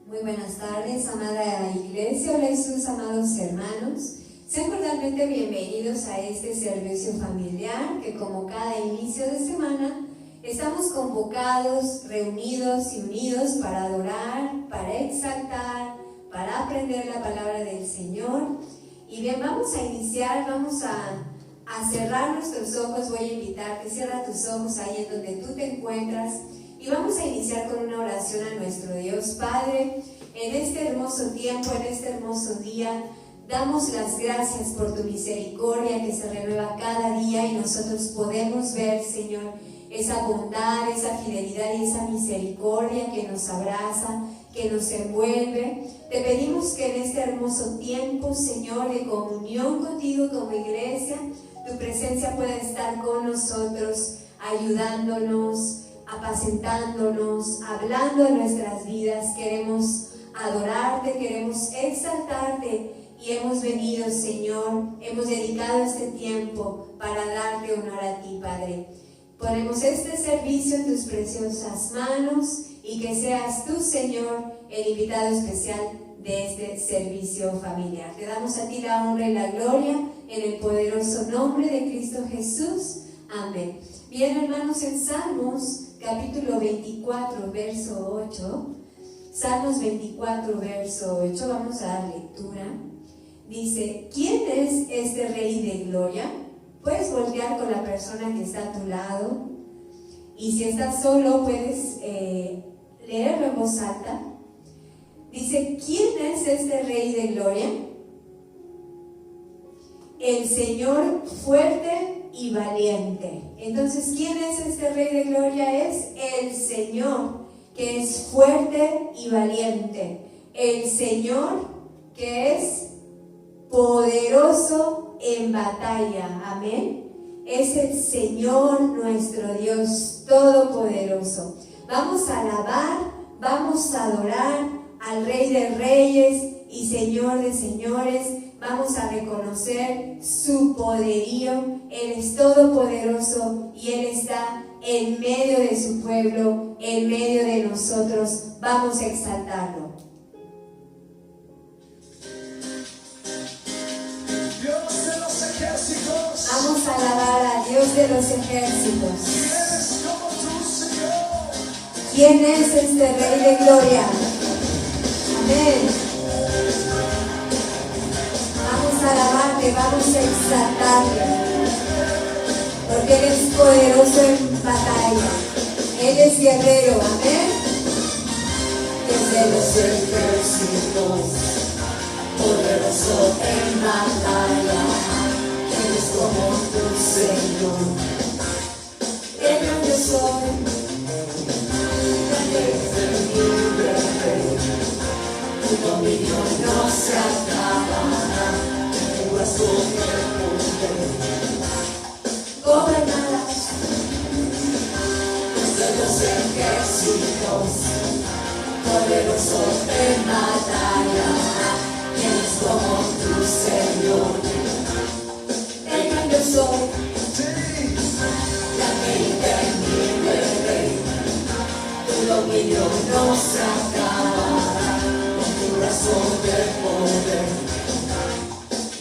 Muy buenas tardes, amada iglesia. Hola Jesús, amados hermanos. Sean cordialmente bienvenidos a este servicio familiar que, como cada inicio de semana, estamos convocados, reunidos y unidos para adorar, para exaltar, para aprender la palabra del Señor. Y bien, vamos a iniciar, vamos a cerrar nuestros ojos. Voy a invitarte, cierra tus ojos ahí en donde tú te encuentras. Y vamos a iniciar con una oración a nuestro Dios. Padre, en este hermoso tiempo, en este hermoso día, damos las gracias por tu misericordia que se renueva cada día y nosotros podemos ver, Señor, esa bondad, esa fidelidad y esa misericordia que nos abraza, que nos envuelve. Te pedimos que en este hermoso tiempo, Señor, de comunión contigo como iglesia, tu presencia pueda estar con nosotros, ayudándonos, apacentándonos, hablando en nuestras vidas. Queremos adorarte, queremos exaltarte y hemos venido, Señor, hemos dedicado este tiempo para darte honor a ti, Padre. Ponemos este servicio en tus preciosas manos y que seas tú, Señor, el invitado especial de este servicio familiar. Te damos a ti la honra y la gloria en el poderoso nombre de Cristo Jesús. Amén. Bien, hermanos, en Salmos capítulo 24, verso 8, Salmos 24, verso 8, vamos a dar lectura. Dice: ¿quién es este Rey de gloria? Puedes voltear con la persona que está a tu lado, y si estás solo puedes leerlo en voz alta. Dice: ¿quién es este Rey de gloria? El Señor fuerte y valiente. Entonces, ¿quién es este Rey de gloria? Es el Señor, que es fuerte y valiente. El Señor, que es poderoso en batalla. Amén. Es el Señor nuestro Dios todopoderoso. Vamos a alabar, vamos a adorar al Rey de Reyes y Señor de Señores. Vamos a reconocer su poderío. Él es todopoderoso y Él está en medio de su pueblo, en medio de nosotros. Vamos a exaltarlo. Dios de los ejércitos. Vamos a alabar a Dios de los ejércitos. ¿Quién es como tú, Señor? ¿Quién es este Rey de gloria? Amén. Vamos a alabarte, vamos a exaltarte, porque Él es poderoso en batalla. Él es guerrero. Amén. Desde los ejércitos, poderoso en batalla, eres como tu Señor. El grande soy, grande es el libre Rey, tu dominio no se acabará, tu brazo de poder gobernarás. Desde los ejércitos, poderoso en batalla, eres como tu Señor. El grande soy, grande y temible Rey, tu dominio no se acabará, con tu brazo de poder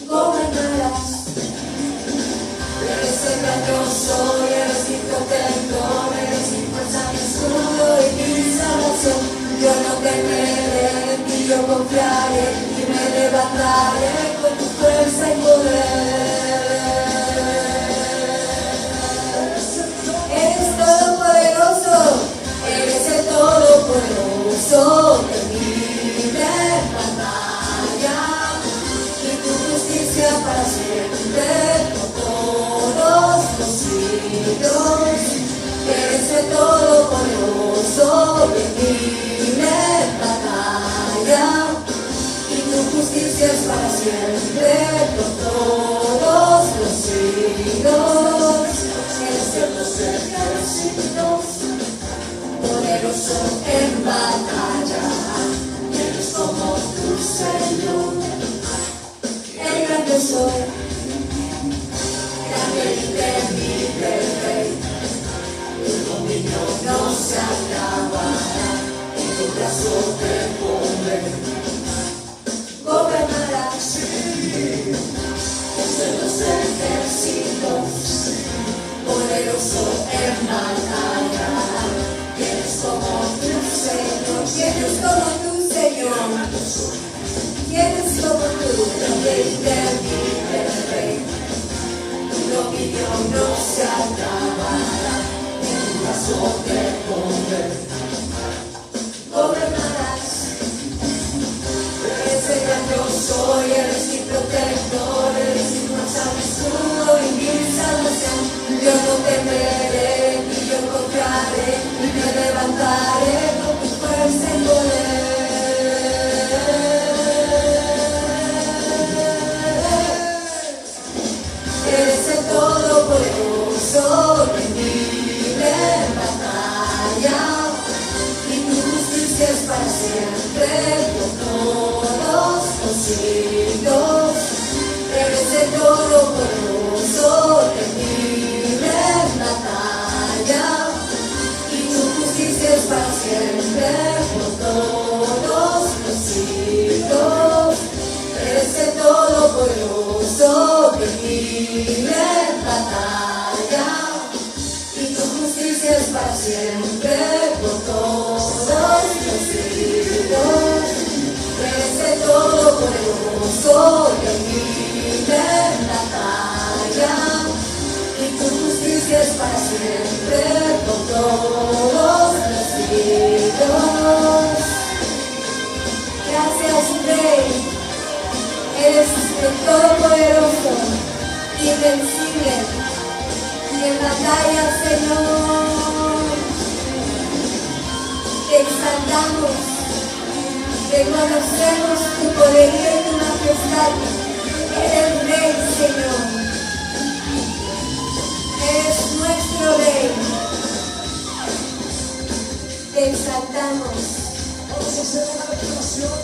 gobernarás. Eres el grandioso y eres mi protector, eres mi fuerza, mi escudo y mi salvación. Yo no temeré, en ti yo confiaré y me levantaré con tu fuerza y poder. Eres todopoderoso, eres el todopoderoso de mi batalla, y tu justicia para siempre por todos los siglos. Eres el todopoderoso de mi batalla, y tu justicia es para siempre por todos los siglos. Eres de los ejércitos, poderoso en batalla, eres como tu Señor. El grande soy, grande y temible Rey, tu dominio no se acabará, en tu brazo de poder gobernarás entre los ejércitos, poderoso en batalla. ¿Quién es como tu Señor? ¿Quién es como tú, Señor? ¿Quién es como tú? Vive el Rey, tu dominio no se acabará, en tu brazo de poder gobernarás. Eres el gran yo soy, eres mi protector, eres mi fuerza, mi escudo y mi salvación. Yo no temeré, ni yo confiaré, y me levantaré con tu fuerza y poder. Eres el todopoderoso que vive en batalla, y tu justicia es para siempre por todos los siglos. Eres el todopoderoso que vive en batalla, y tu justicia es para siempre por todos los siglos. Eres el todopoderoso que vive en batalla, y tu justicia es para siempre por todos los siglos. Eres el todopoderoso que vive en batalla, y tu justicia es para siempre por todos los siglos. Gracias, Rey. Eres el todopoderoso, invencible, y en batalla, Señor, te exaltamos, reconocemos tu poderío y tu majestad. Eres Rey, Señor, eres nuestro Rey, te exaltamos. Vamos a hacer una declaración.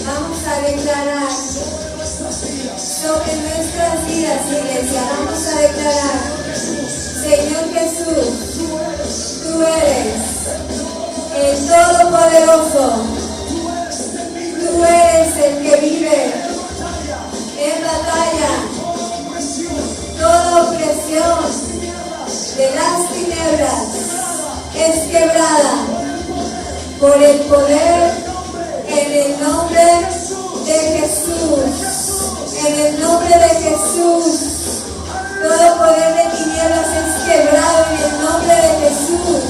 Vamos a declarar sobre nuestras vidas, iglesia. Vamos a declarar, Señor Jesús, tú eres el Todopoderoso. Tú eres el que vive en batalla. Toda opresión de las tinieblas es quebrada por el poder en el nombre de Jesús. En el nombre de Jesús. Todo poder de tinieblas es quebrado en el nombre de Jesús.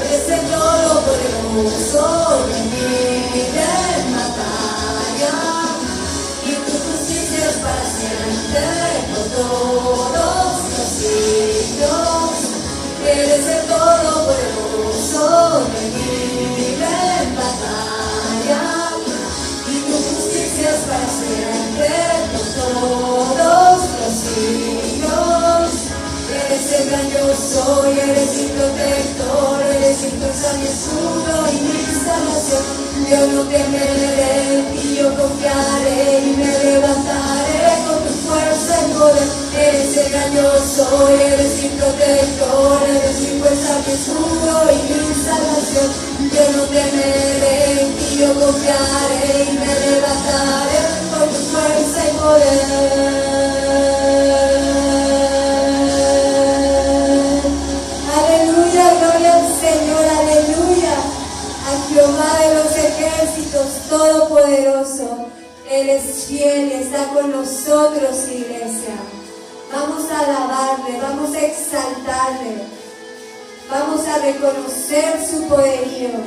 Eres el todopoderoso que vive en batalla, y tu justicia es para siempre por todos los siglos. Eres el todopoderoso que vive en batalla, y tu justicia es para siempre por todos los siglos. Eres el gran yo soy, eres mi protector, eres mi fuerza, mi escudo y mi salvación. Yo no temeré, en ti yo confiaré, y me levantaré con tu fuerza y poder. Eres el gran yo soy, eres mi protector, eres mi fuerza, mi escudo y mi salvación. Yo no temeré, en ti yo confiaré, y me levantaré con tu fuerza y poder. Jehová de los ejércitos todopoderoso, Él es fiel y está con nosotros, iglesia. Vamos a alabarle, vamos a exaltarle, vamos a reconocer su poderío.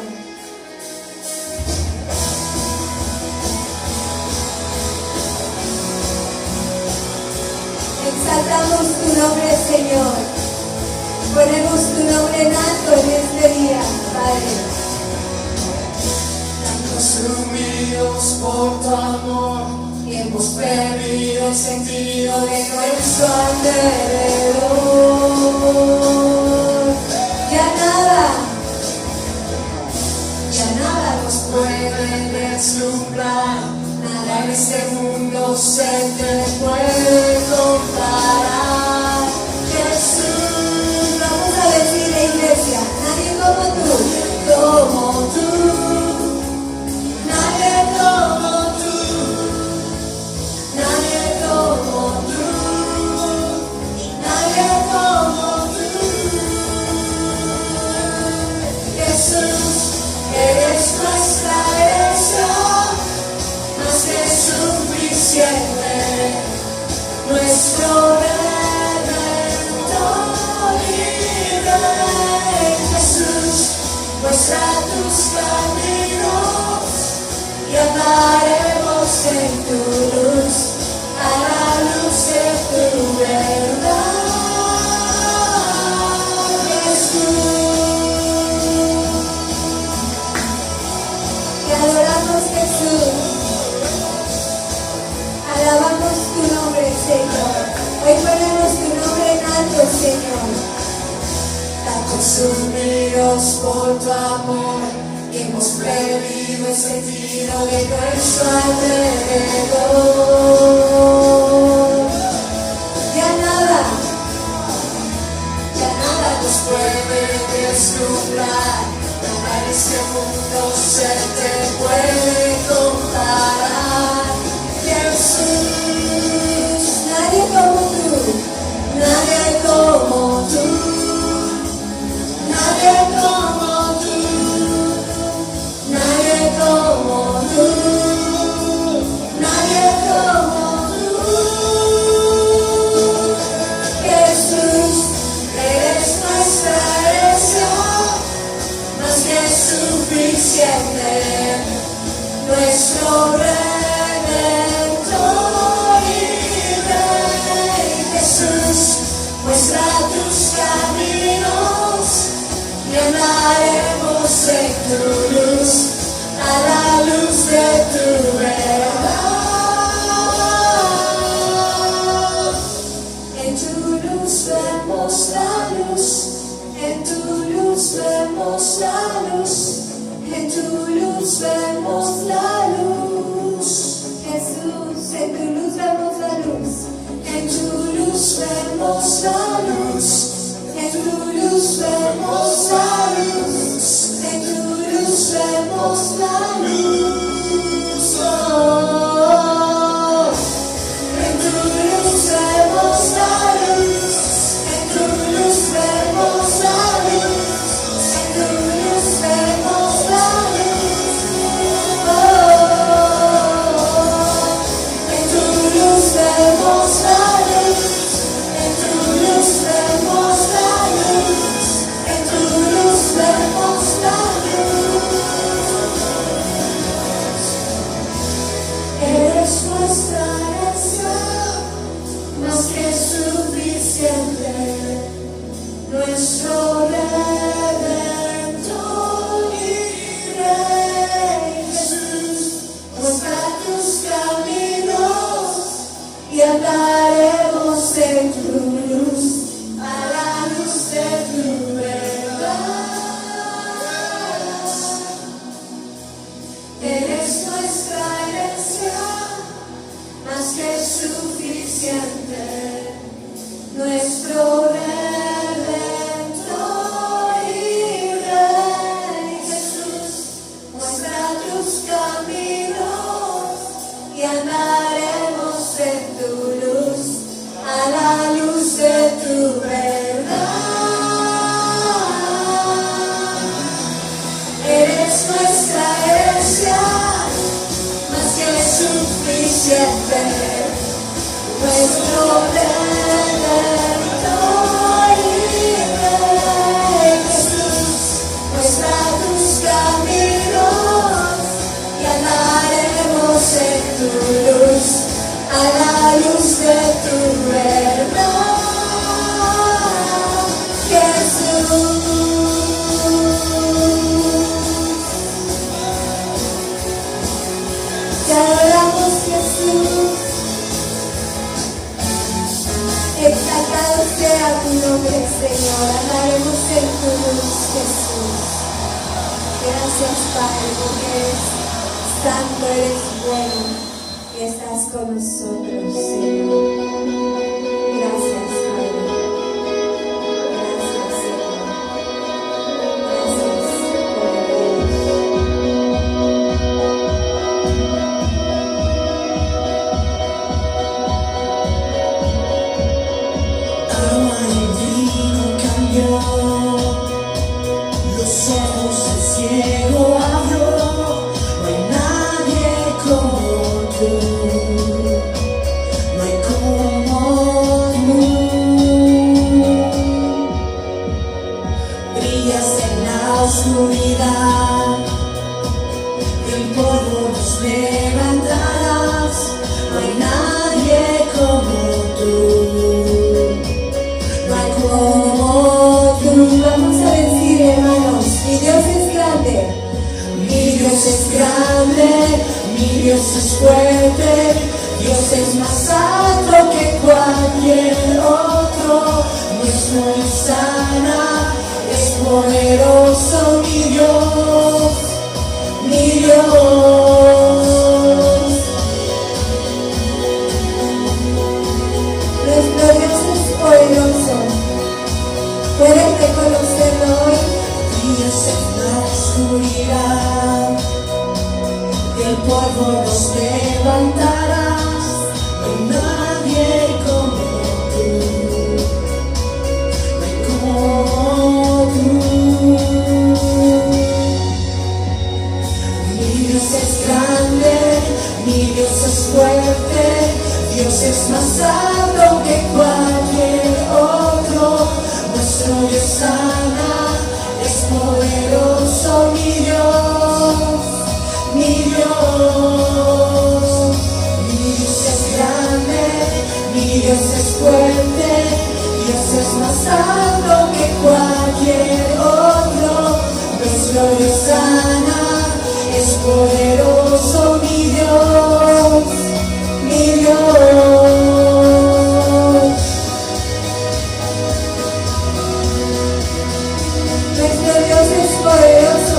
Exaltamos tu nombre, Señor. Ponemos tu nombre en alto en este día, Padre. Consumidos por tu amor, hemos perdido el sentido de nuestro alrededor. Ya nada nos puede deslumbrar, nada en este mundo se te puede comparar. Jesús, vamos a decir, iglesia, nadie como tú. nuestro Redentor y Rey Jesús, muestra tus caminos y andaremos en tu luz, a la luz de tu verdad, Jesús. Te adoramos, Jesús. Alabamos tu nombre, Señor. Hoy ponemos tu nombre en alto, Señor. Tan consumidos por tu amor, hemos perdido el sentido de nuestro alrededor. Ya nada nos puede deslumbrar, nada en este mundo se te puede comparar. Jesús, nadie como tú, nadie como tú, nadie como tú, nadie como tú, nadie como tú. Jesús, eres nuestra herencia, más que suficiente, nuestro Redentor y Rey Jesús, muestra tus caminos y andaremos en tu luz, a la luz de tu verdad. En tu luz vemos la luz, en tu luz vemos la luz, en tu luz vemos la luz. Jesús, en tu luz vemos la luz, en tu luz vemos la luz, en tu luz vemos la luz, en tu luz vemos la luz. Oh, en tu luz vemos la luz, en tu luz vemos la luz, en tu luz vemos la luz. Oh, en tu luz vemos la luz, en tu luz vemos la luz, en tu luz vemos la luz. Eres nuestra herencia, más que suficiente, nuestro Redentor y Rey Jesús, muestra tus caminos y andaremos en tu luz, a la luz de tu verdad. Eres nuestra herencia, más que suficiente, nuestro Redentor y Rey Jesús, muestra tus caminos y andaremos en tu luz, a la luz de tu verdad. Eres nuestra herencia, más que suficiente, nuestro Redentor y Rey Jesús, muestra tus caminos y andaremos en tu luz, a la luz de tu verdad, Jesús. Te adoramos, Jesús. Exaltado sea tu nombre, Señor. Andaremos en tu luz, Jesús. Gracias, Padre, porque eres santo, eres bueno y estás con nosotros, Señor. Gracias, Padre. Gracias, Señor. Gracias, Agua y vino cambió, los ojos del ciego abrió, no hay nadie como tú, no hay como Mi Dios es fuerte, Dios es más alto que cualquier otro. Nuestro Dios sana, es poderoso mi Dios, mi Dios. Nuestro Dios es poderoso. ¿Puedes reconocerlo hoy? Dios es la oscuridad, del polvo nos levantarás. No hay nadie como tú, no hay como tú. Mi Dios es grande, mi Dios es fuerte, Dios es más alto que cualquier otro. Nuestro Dios sana, es poderoso mi Dios, mi Dios. Mi Dios es grande, mi Dios es fuerte, Dios es más alto que cualquier otro. Nuestro Dios sana, es poderoso mi Dios, mi Dios. Nuestro Dios es poderoso.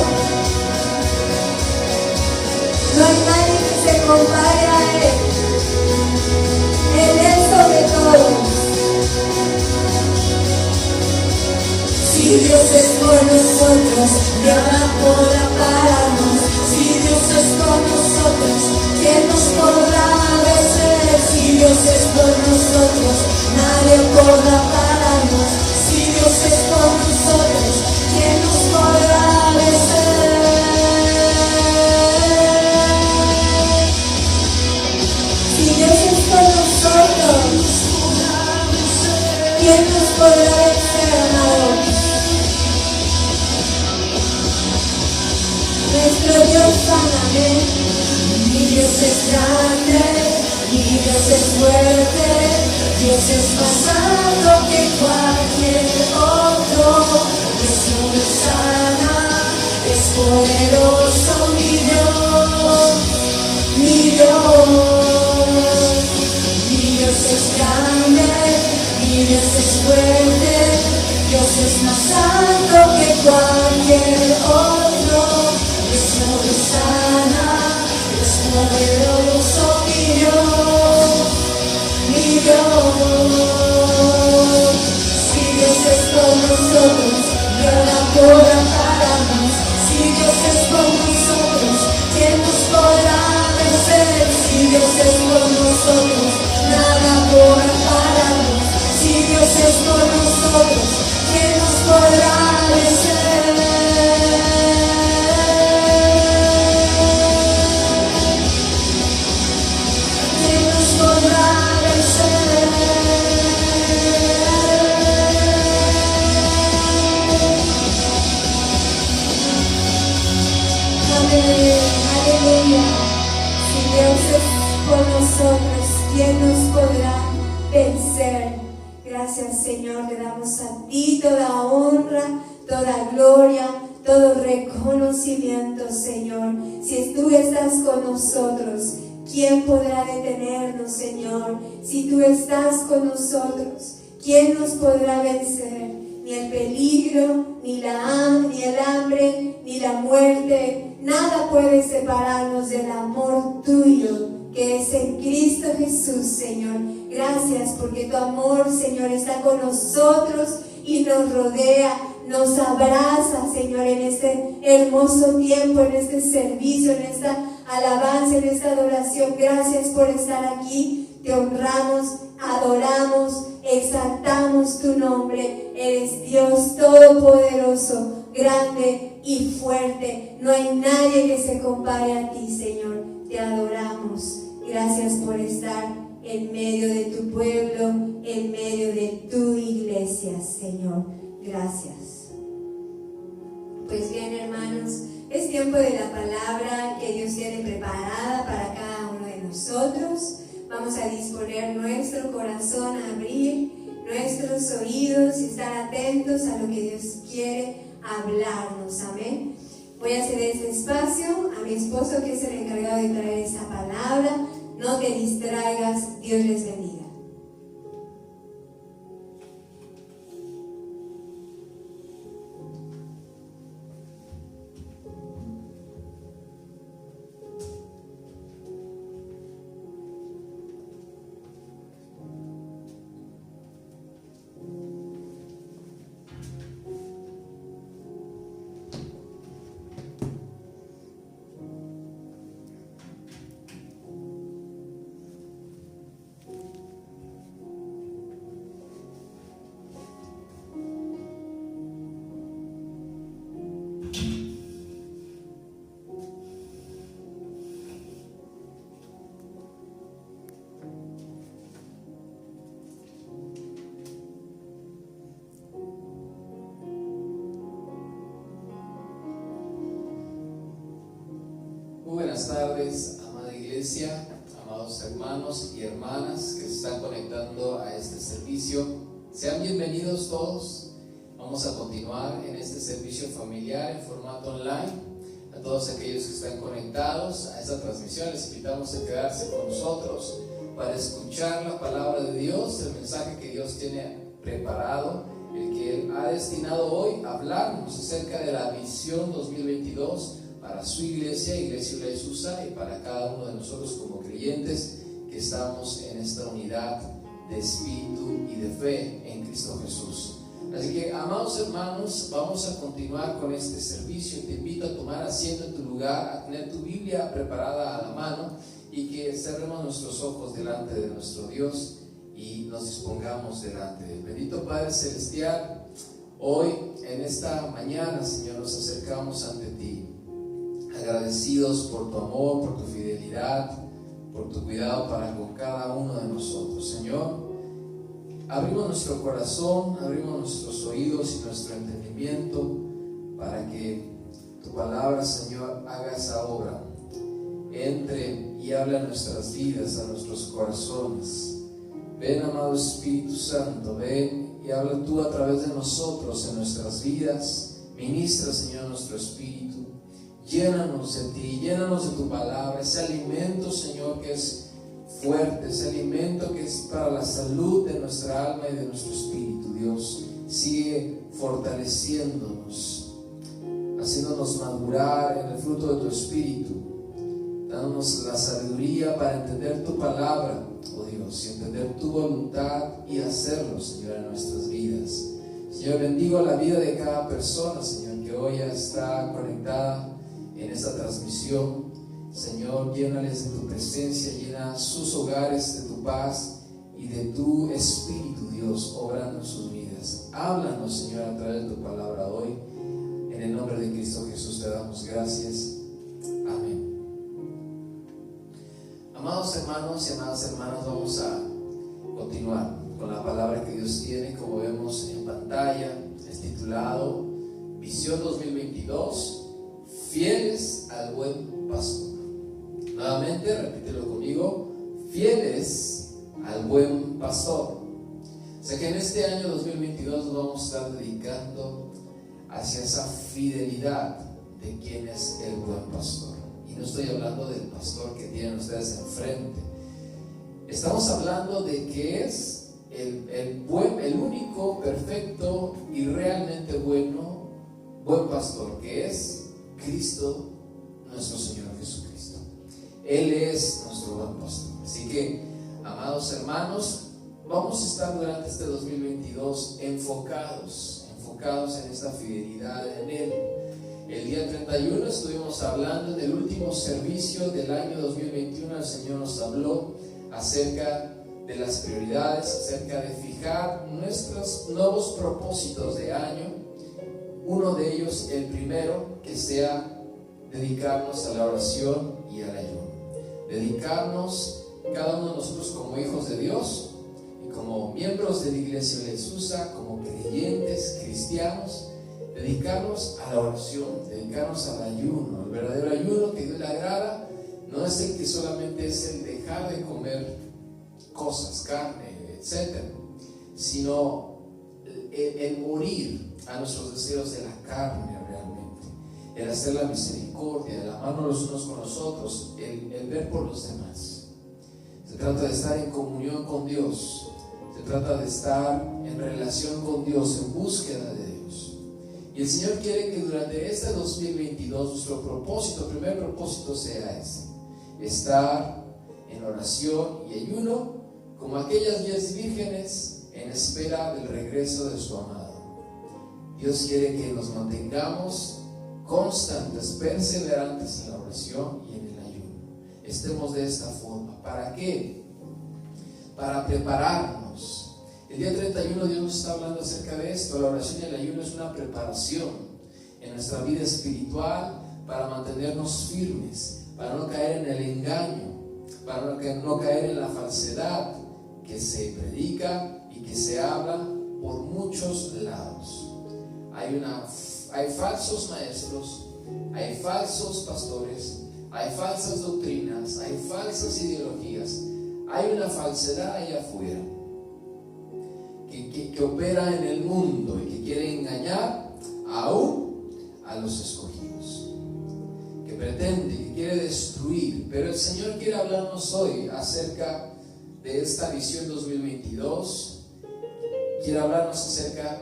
No hay nadie que se compare a Él. Él es sobre todo. Si Dios es por nosotros, nada podrá pararnos. Si Dios es por nosotros, ¿quién nos podrá vencer? Si Dios es por nosotros, nadie podrá pararnos. Si Dios es por nosotros, ¿quién nos podrá vencer? Si Dios es por nosotros, ¿quién nos podrá vencer, amado? Nuestro Dios sana, amén. Mi Dios es grande, mi Dios es fuerte, Dios es más alto que cualquier otro. Nuestro Dios sana, es poderoso mi Dios, mi Dios. Mi Dios es grande, mi Dios es fuerte, Dios es más alto que cualquier otro. Nuestro Dios sana, es poderoso mi Dios, mi Dios. Si Dios es por nosotros, nada podrá pararnos. Si Dios es por nosotros, ¿quién nos podrá vencer? Si Dios es por nosotros, nada podrá pararnos. Si Dios es por nosotros, ¿quién nos podrá vencer? ¿Quién nos podrá vencer? Amén, aleluya. Si Dios es por nosotros, ¿quién nos podrá vencer? Gracias, Señor, te damos a ti toda honra, toda gloria, todo reconocimiento, Señor. Si tú estás con nosotros, ¿quién podrá detenernos, Señor? Si tú estás con nosotros, ¿quién nos podrá vencer? Ni el peligro, ni el hambre, ni la muerte, nada puede separarnos del amor tuyo, que es en Cristo Jesús, Señor. Gracias porque tu amor, Señor, está con nosotros y nos rodea, nos abraza, Señor, en este hermoso tiempo, en este servicio, en esta alabanza, en esta adoración. Gracias por estar aquí. Te honramos, adoramos, exaltamos tu nombre. Eres Dios todopoderoso, grande y fuerte. No hay nadie que se compare a ti, Señor. Te adoramos. Gracias por estar en medio de tu pueblo, en medio de tu iglesia, Señor. Gracias. Pues bien, hermanos, es tiempo de la palabra que Dios tiene preparada para cada uno de nosotros. Vamos a disponer nuestro corazón, a abrir nuestros oídos y estar atentos a lo que Dios quiere hablarnos. Amén. Voy a ceder este espacio a mi esposo, que es el encargado de traer esta palabra. No te distraigas, Dios les bendiga. Buenas tardes, amada iglesia, amados hermanos y hermanas que se están conectando a este servicio. Sean bienvenidos todos. Vamos a continuar en este servicio familiar en formato online. A todos aquellos que están conectados a esta transmisión les invitamos a quedarse con nosotros para escuchar la palabra de Dios, el mensaje que Dios tiene preparado, el que Él ha destinado hoy a hablarnos acerca de la visión 2022 para su iglesia, Iglesia Ulay Susa, y para cada uno de nosotros como creyentes que estamos en esta unidad de espíritu y de fe en Cristo Jesús. Así que, amados hermanos, vamos a continuar con este servicio. Te invito a tomar asiento en tu lugar, a tener tu Biblia preparada a la mano y que cerremos nuestros ojos delante de nuestro Dios y nos dispongamos delante de Él. Bendito Padre Celestial, hoy en esta mañana, Señor, nos acercamos ante ti, agradecidos por tu amor, por tu fidelidad, por tu cuidado para con cada uno de nosotros. Señor, abrimos nuestro corazón, abrimos nuestros oídos y nuestro entendimiento para que tu palabra, Señor, haga esa obra, entre y habla a nuestras vidas, a nuestros corazones. Ven, amado Espíritu Santo, ven y habla tú a través de nosotros en nuestras vidas. Ministra, Señor, nuestro espíritu. Llénanos de ti, llénanos de tu palabra, ese alimento, Señor, que es fuerte, ese alimento que es para la salud de nuestra alma y de nuestro espíritu. Dios, sigue fortaleciéndonos, haciéndonos madurar en el fruto de tu espíritu, dándonos la sabiduría para entender tu palabra, oh Dios, y entender tu voluntad y hacerlo, Señor, en nuestras vidas. Señor, bendigo la vida de cada persona, Señor, que hoy está conectada en esta transmisión. Señor, llénales de tu presencia, llena sus hogares de tu paz y de tu espíritu, Dios, obrando en sus vidas. Háblanos, Señor, a través de tu palabra hoy. En el nombre de Cristo Jesús te damos gracias. Amén. Amados hermanos y amadas hermanas, vamos a continuar con la palabra que Dios tiene. Como vemos en pantalla, es titulado Visión 2022, fieles al buen pastor. Nuevamente, repítelo conmigo: fieles al buen pastor. O sea que en este año 2022 nos vamos a estar dedicando hacia esa fidelidad de quién es el buen pastor. Y no estoy hablando del pastor que tienen ustedes enfrente. Estamos hablando de que es el único, perfecto y realmente buen pastor, que es Cristo, nuestro Señor Jesucristo. Él es nuestro buen pastor. Así que, amados hermanos, vamos a estar durante este 2022 enfocados en esta fidelidad en Él. El día 31 estuvimos hablando del último servicio del año 2021. El Señor nos habló acerca de las prioridades, acerca de fijar nuestros nuevos propósitos de año. Uno de ellos, el primero, que sea dedicarnos a la oración y al ayuno. Dedicarnos, cada uno de nosotros como hijos de Dios y como miembros de la Iglesia Ulay Susa, como creyentes cristianos, dedicarnos a la oración, dedicarnos al ayuno. El verdadero ayuno que Dios le agrada no es el que solamente es el dejar de comer cosas, carne, etc., sino el morir a nuestros deseos de la carne realmente, el hacer la misericordia, el amarnos los unos con los otros, el ver por los demás. Se trata de estar en comunión con Dios, se trata de estar en relación con Dios, en búsqueda de Dios. Y el Señor quiere que durante este 2022 nuestro propósito, primer propósito sea ese: estar en oración y ayuno como aquellas 10 vírgenes en espera del regreso de su amado. Dios quiere que nos mantengamos constantes, perseverantes en la oración y en el ayuno. Estemos de esta forma. ¿Para qué? Para prepararnos. El día 31 Dios nos está hablando acerca de esto. La oración y el ayuno es una preparación en nuestra vida espiritual para mantenernos firmes, para no caer en el engaño, para no caer en la falsedad que se predica y que se habla por muchos lados. Hay falsos maestros, hay falsos pastores, hay falsas doctrinas, hay falsas ideologías, hay una falsedad allá afuera que opera en el mundo y que quiere engañar aún a los escogidos, que pretende, que quiere destruir. Pero el Señor quiere hablarnos hoy acerca de esta visión 2022, quiere hablarnos acerca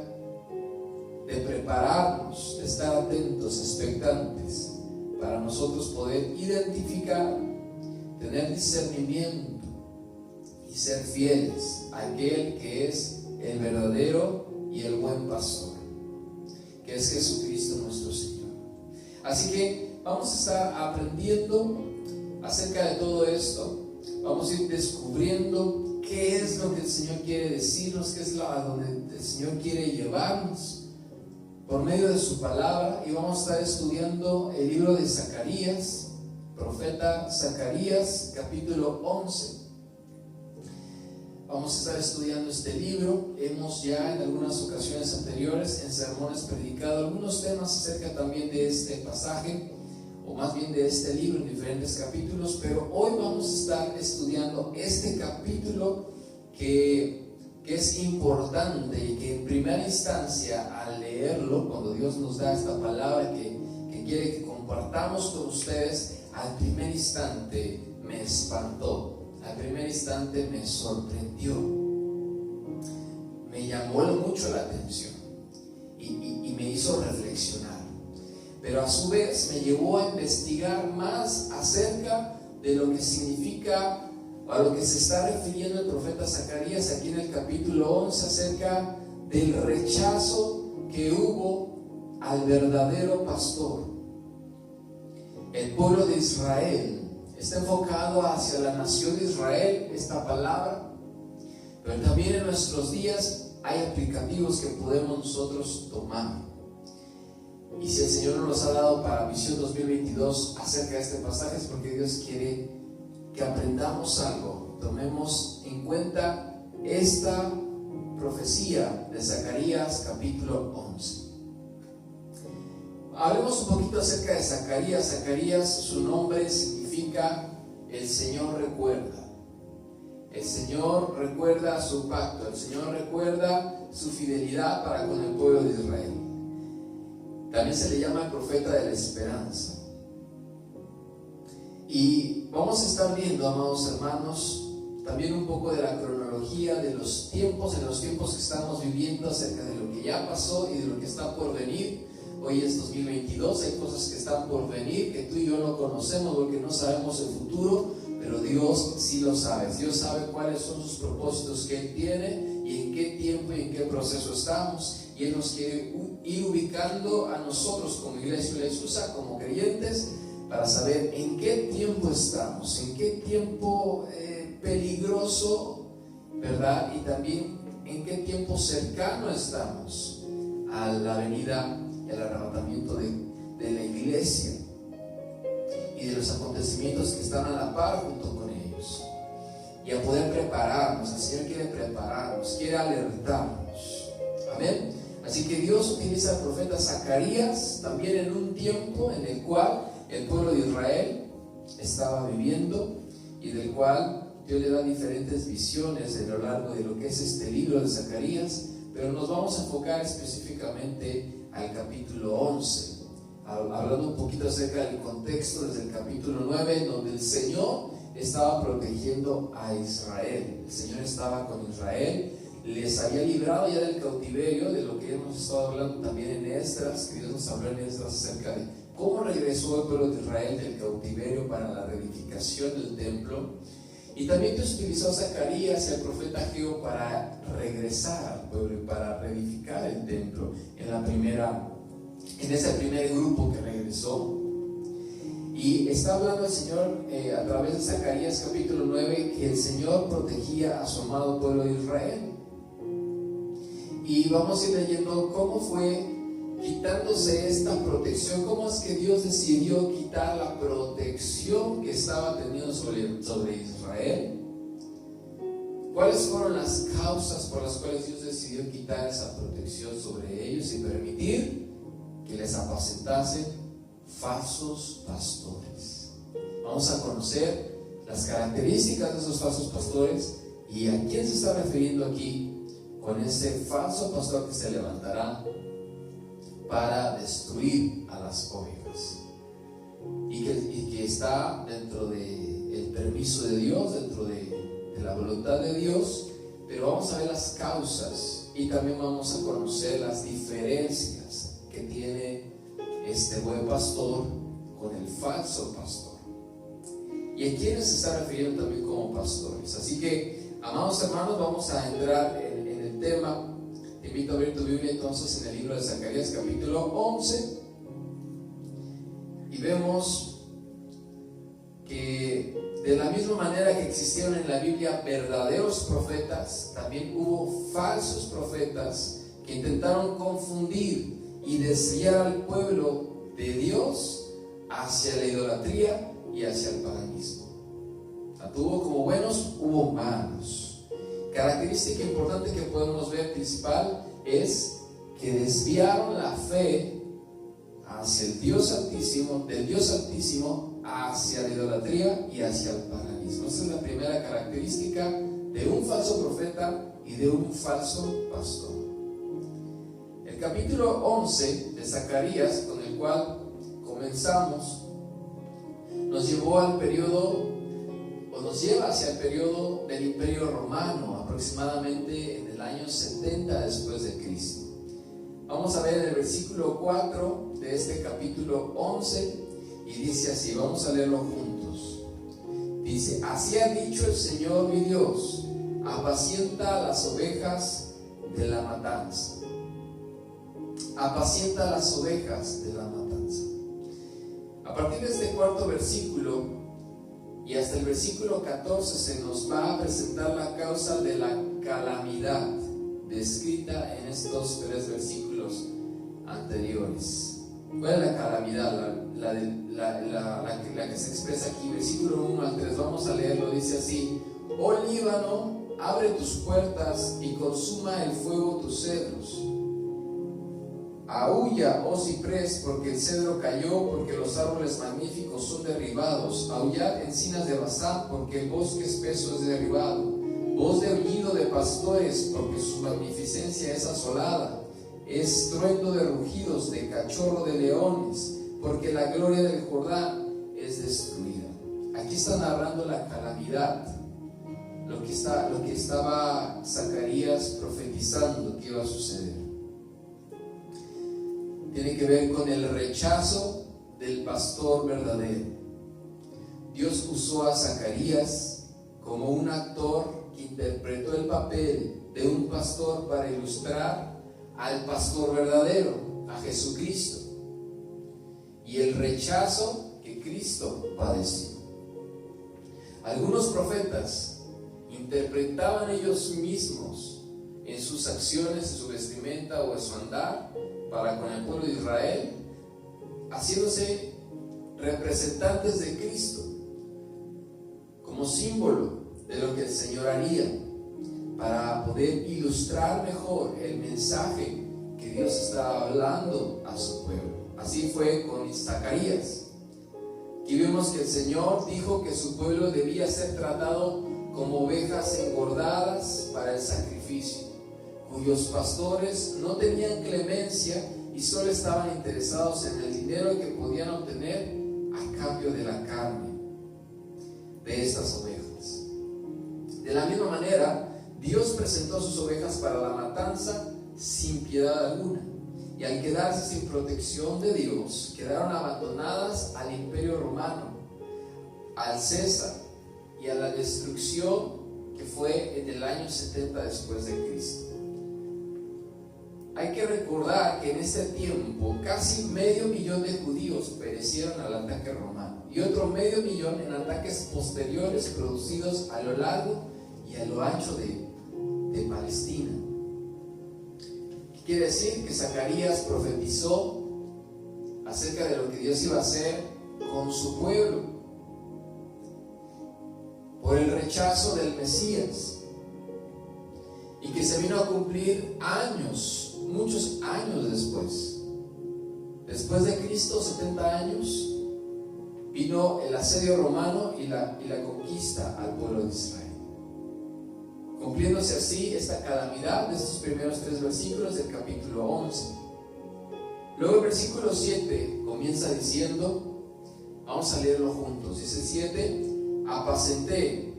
de prepararnos, de estar atentos, expectantes, para nosotros poder identificar, tener discernimiento y ser fieles a aquel que es el verdadero y el buen pastor, que es Jesucristo nuestro Señor. Así que vamos a estar aprendiendo acerca de todo esto. Vamos a ir descubriendo qué es lo que el Señor quiere decirnos, qué es a donde el Señor quiere llevarnos por medio de su palabra. Y vamos a estar estudiando el libro de Zacarías, profeta Zacarías, capítulo 11. Vamos a estar estudiando este libro. Hemos ya en algunas ocasiones anteriores en sermones predicado algunos temas acerca también de este pasaje, o más bien de este libro en diferentes capítulos, pero hoy vamos a estar estudiando este capítulo que es importante y que en primera instancia, al leerlo, cuando Dios nos da esta palabra que quiere que compartamos con ustedes, al primer instante me espantó, al primer instante me sorprendió, me llamó mucho la atención y me hizo reflexionar. Pero a su vez me llevó a investigar más acerca de lo que significa, a lo que se está refiriendo el profeta Zacarías aquí en el capítulo 11, acerca del rechazo que hubo al verdadero pastor. El pueblo de Israel está enfocado hacia la nación de Israel, esta palabra, pero también en nuestros días hay aplicativos que podemos nosotros tomar. Y si el Señor nos los ha dado para Visión 2022 acerca de este pasaje, es porque Dios quiere que aprendamos algo. Tomemos en cuenta esta profecía de Zacarías capítulo 11. Hablemos un poquito acerca de Zacarías. Zacarías, su nombre significa el Señor recuerda. El Señor recuerda su pacto, el Señor recuerda su fidelidad para con el pueblo de Israel. También se le llama el profeta de la esperanza. Y vamos a estar viendo, amados hermanos, también un poco de la cronología de los tiempos, en los tiempos que estamos viviendo, acerca de lo que ya pasó y de lo que está por venir. Hoy es 2022, hay cosas que están por venir que tú y yo no conocemos porque no sabemos el futuro, pero Dios sí lo sabe. Dios sabe cuáles son sus propósitos que Él tiene y en qué tiempo y en qué proceso estamos. Y Él nos quiere ir ubicando a nosotros como iglesia de Jesús, como creyentes, para saber en qué tiempo estamos, en qué tiempo peligroso, ¿verdad? Y también en qué tiempo cercano estamos a la venida, el arrebatamiento de la iglesia y de los acontecimientos que están a la par junto con ellos. Y a poder prepararnos. El Señor quiere prepararnos, quiere alertarnos. Amén. Así que Dios utiliza al profeta Zacarías también en un tiempo en el cual el pueblo de Israel estaba viviendo y del cual Dios le da diferentes visiones a lo largo de lo que es este libro de Zacarías, pero nos vamos a enfocar específicamente al capítulo 11, hablando un poquito acerca del contexto desde el capítulo 9, donde el Señor estaba protegiendo a Israel. El Señor estaba con Israel, les había librado ya del cautiverio, de lo que hemos estado hablando también en Esdras, que Dios nos habló en Esdras acerca de cómo regresó el pueblo de Israel del cautiverio para la reedificación del templo. Y también Dios utilizó a Zacarías y al profeta Ageo para regresar al pueblo y para reedificar el templo en ese primer grupo que regresó. Y está hablando el Señor a través de Zacarías capítulo 9 que el Señor protegía a su amado pueblo de Israel. Y vamos a ir leyendo cómo fue quitándose esta protección, cómo es que Dios decidió quitar la protección que estaba teniendo sobre Israel. ¿Cuáles fueron las causas por las cuales Dios decidió quitar esa protección sobre ellos y permitir que les apacentasen falsos pastores? Vamos a conocer las características de esos falsos pastores y a quién se está refiriendo aquí con ese falso pastor que se levantará para destruir a las ovejas y que está dentro del permiso de Dios, dentro de la voluntad de Dios. Pero vamos a ver las causas y también vamos a conocer las diferencias que tiene este buen pastor con el falso pastor y a quienes se está refiriendo también como pastores. Así que, amados hermanos, vamos a entrar en el tema. Te invito a abrir tu Biblia entonces en el libro de Zacarías capítulo 11 y vemos que de la misma manera que existieron en la Biblia verdaderos profetas, también hubo falsos profetas que intentaron confundir y desviar al pueblo de Dios hacia la idolatría y hacia el paganismo. Tanto hubo como buenos, hubo malos. Característica importante que podemos ver principal es que desviaron la fe hacia el Dios Altísimo, del Dios Altísimo hacia la idolatría y hacia el paganismo. Esa es la primera característica de un falso profeta y de un falso pastor. El capítulo 11 de Zacarías, con el cual comenzamos, nos lleva hacia el periodo del Imperio Romano, aproximadamente en el año 70 después de Cristo. Vamos a ver en el versículo 4 de este capítulo 11 y dice así, vamos a leerlo juntos. Dice: así ha dicho el Señor mi Dios, apacienta las ovejas de la matanza. Apacienta las ovejas de la matanza. A partir de este cuarto versículo y hasta el versículo 14 se nos va a presentar la causa de la calamidad descrita en estos 3 versículos anteriores. ¿Cuál es la calamidad? La que se expresa aquí, versículo 1 al 3, vamos a leerlo, dice así: oh Líbano, abre tus puertas y consuma el fuego tus cedros. Aúlla, oh ciprés, porque el cedro cayó, porque los árboles magníficos son derribados. Aullad, encinas de Basán, porque el bosque espeso es derribado. Voz de aullido de pastores, porque su magnificencia es asolada. Estruendo de rugidos, de cachorro de leones, porque la gloria del Jordán es destruida. Aquí está narrando la calamidad, lo que estaba Zacarías profetizando que iba a suceder. Tiene que ver con el rechazo del pastor verdadero. Dios usó a Zacarías como un actor que interpretó el papel de un pastor para ilustrar al pastor verdadero, a Jesucristo, y el rechazo que Cristo padeció. Algunos profetas interpretaban ellos mismos en sus acciones, en su vestimenta o en su andar para con el pueblo de Israel, haciéndose representantes de Cristo como símbolo de lo que el Señor haría, para poder ilustrar mejor el mensaje que Dios estaba hablando a su pueblo. Así fue con Zacarías. Aquí vemos que el Señor dijo que su pueblo debía ser tratado como ovejas engordadas para el sacrificio, cuyos pastores no tenían clemencia y solo estaban interesados en el dinero que podían obtener a cambio de la carne de estas ovejas. De la misma manera, Dios presentó sus ovejas para la matanza sin piedad alguna, y al quedarse sin protección de Dios, quedaron abandonadas al imperio romano, al César y a la destrucción que fue en el año 70 después de Cristo. Hay que recordar que en este tiempo casi 500,000 de judíos perecieron al ataque romano y otro 500,000 en ataques posteriores producidos a lo largo y a lo ancho de Palestina. ¿Qué quiere decir? Que Zacarías profetizó acerca de lo que Dios iba a hacer con su pueblo por el rechazo del Mesías, y que se vino a cumplir años, muchos años después de Cristo, 70 años, vino el asedio romano y la conquista al pueblo de Israel, cumpliéndose así esta calamidad de estos primeros 3 versículos del capítulo 11. Luego el versículo 7 comienza diciendo, vamos a leerlo juntos, dice 7: apacenté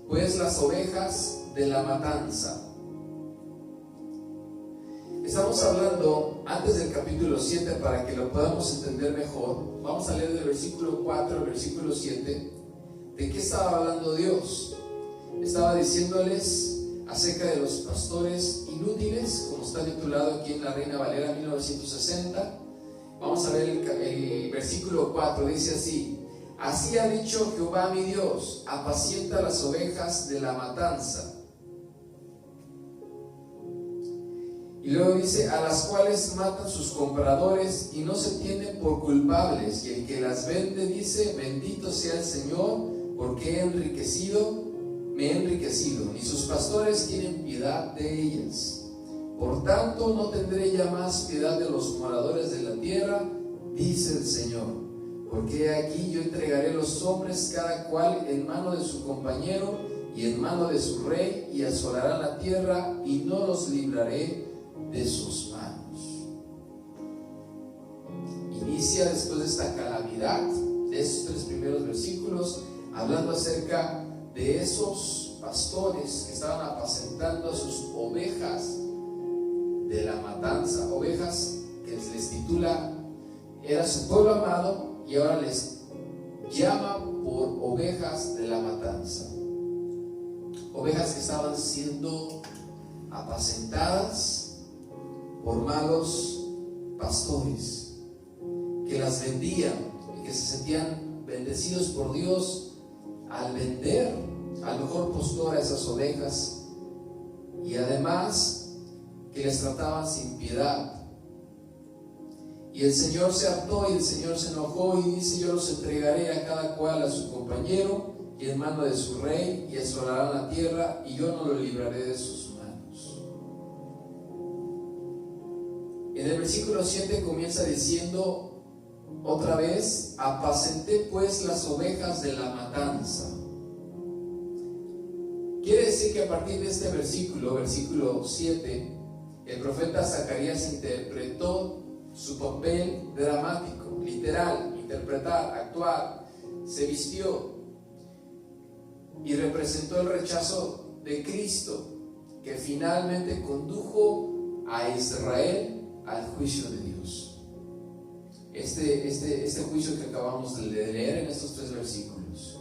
pues las ovejas de la matanza. Estamos hablando antes del capítulo 7 para que lo podamos entender mejor. Vamos a leer del versículo 4 al versículo 7. ¿De qué estaba hablando Dios? Estaba diciéndoles acerca de los pastores inútiles, como está titulado aquí en la Reina Valera 1960. Vamos a ver el versículo 4, dice así: así ha dicho Jehová mi Dios, apacienta las ovejas de la matanza. Y luego dice: a las cuales matan sus compradores y no se tienen por culpables, y el que las vende dice: bendito sea el Señor, porque me he enriquecido, y sus pastores tienen piedad de ellas. Por tanto no tendré ya más piedad de los moradores de la tierra, dice el Señor, porque aquí yo entregaré los hombres cada cual en mano de su compañero y en mano de su rey, y asolarán la tierra y no los libraré de sus manos. Inicia después de esta calamidad, de esos 3 primeros versículos, hablando acerca de esos pastores que estaban apacentando a sus ovejas de la matanza, ovejas que les titula, era su pueblo amado, y ahora les llama por ovejas de la matanza, ovejas que estaban siendo apacentadas por malos pastores, que las vendían y que se sentían bendecidos por Dios al vender al mejor postor a esas ovejas, y además que les trataban sin piedad. Y el Señor se hartó y el Señor se enojó y dice: yo los entregaré a cada cual a su compañero y en mano de su rey, y asolarán la tierra, y yo no lo libraré de sus manos. En el versículo 7 comienza diciendo otra vez: apacenté pues las ovejas de la matanza. Quiere decir que a partir de este versículo 7, el profeta Zacarías interpretó su papel dramático, literal, interpretar, actuar. Se vistió y representó el rechazo de Cristo, que finalmente condujo a Israel al juicio de Dios. Este juicio que acabamos de leer en estos 3 versículos.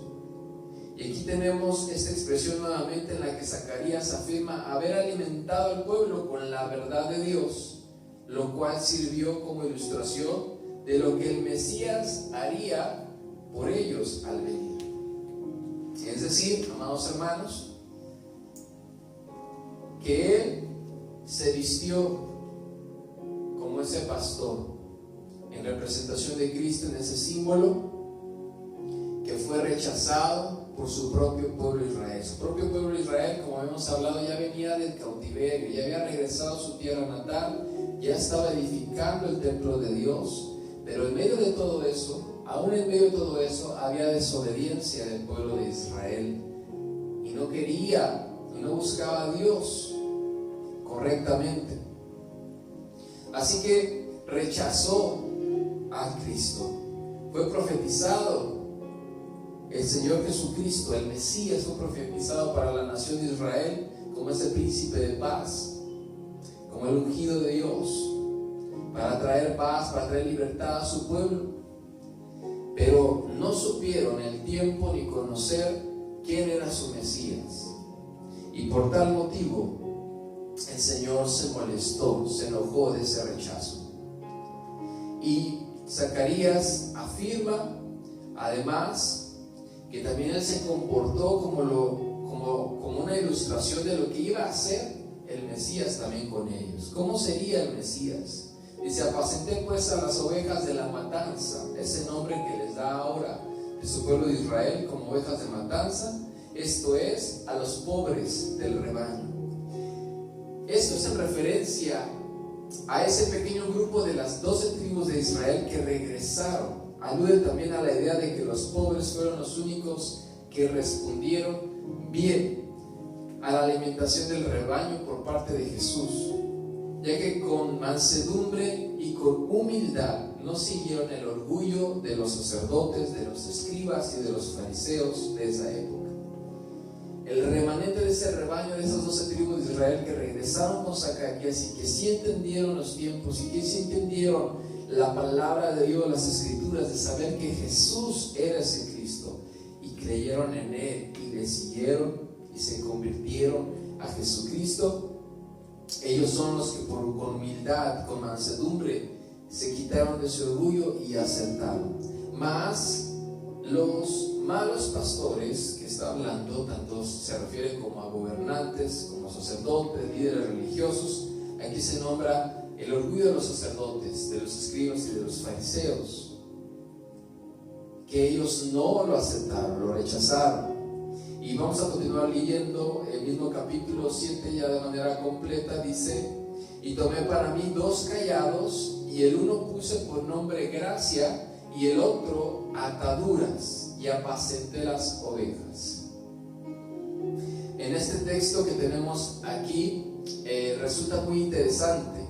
Y aquí tenemos esta expresión nuevamente en la que Zacarías afirma haber alimentado al pueblo con la verdad de Dios, lo cual sirvió como ilustración de lo que el Mesías haría por ellos al venir. Es decir, amados hermanos, que Él se vistió como ese pastor en representación de Cristo, en ese símbolo que fue rechazado por su propio pueblo Israel. Su propio pueblo Israel, como hemos hablado, ya venía del cautiverio, ya había regresado a su tierra natal, ya estaba edificando el templo de Dios, pero en medio de todo eso, aún en medio de todo eso, había desobediencia del pueblo de Israel, y no quería y no buscaba a Dios correctamente. Así que rechazó a Cristo. Fue profetizado el Señor Jesucristo, el Mesías, fue profetizado para la nación de Israel como ese príncipe de paz, como el ungido de Dios, para traer paz, para traer libertad a su pueblo. Pero no supieron el tiempo ni conocer quién era su Mesías. Y por tal motivo el Señor se molestó, se enojó de ese rechazo. Y Zacarías afirma además que también él se comportó como una ilustración de lo que iba a hacer el Mesías también con ellos. ¿Cómo sería el Mesías? Dice: apacenté pues a las ovejas de la matanza, ese nombre que les da ahora de su pueblo de Israel como ovejas de matanza, esto es, a los pobres del rebaño. Esto es en referencia a ese pequeño grupo de las 12 tribus de Israel que regresaron. Alude también a la idea de que los pobres fueron los únicos que respondieron bien a la alimentación del rebaño por parte de Jesús, ya que con mansedumbre y con humildad no siguieron el orgullo de los sacerdotes, de los escribas y de los fariseos de esa época. El remanente de ese rebaño, de esas 12 tribus de Israel que regresaron con Zacarías y que sí entendieron los tiempos y que sí entendieron la palabra de Dios, las escrituras, de saber que Jesús era ese Cristo, y creyeron en Él y le siguieron y se convirtieron a Jesucristo. Ellos son los que con humildad, con mansedumbre, se quitaron de su orgullo y aceptaron. Mas los malos pastores que está hablando, tanto se refiere como a gobernantes, como sacerdotes, líderes religiosos. Aquí se nombra el orgullo de los sacerdotes, de los escribas y de los fariseos, que ellos no lo aceptaron, lo rechazaron. Y vamos a continuar leyendo el mismo capítulo 7 ya de manera completa. Dice: y tomé para mí 2 callados, y el uno puse por nombre gracia, y el otro ataduras, y apacenté las ovejas. En este texto que tenemos aquí resulta muy interesante.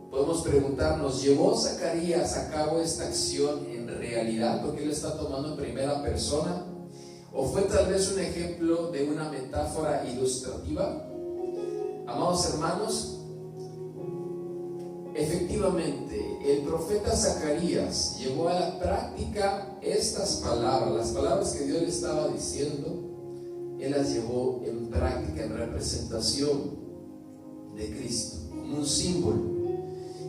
Podemos preguntarnos: ¿llevó Zacarías a cabo esta acción en realidad porque él está tomando en primera persona? ¿O fue tal vez un ejemplo de una metáfora ilustrativa? Amados hermanos, efectivamente, el profeta Zacarías llevó a la práctica estas palabras, las palabras que Dios le estaba diciendo. Él las llevó en práctica, en representación de Cristo, como un símbolo.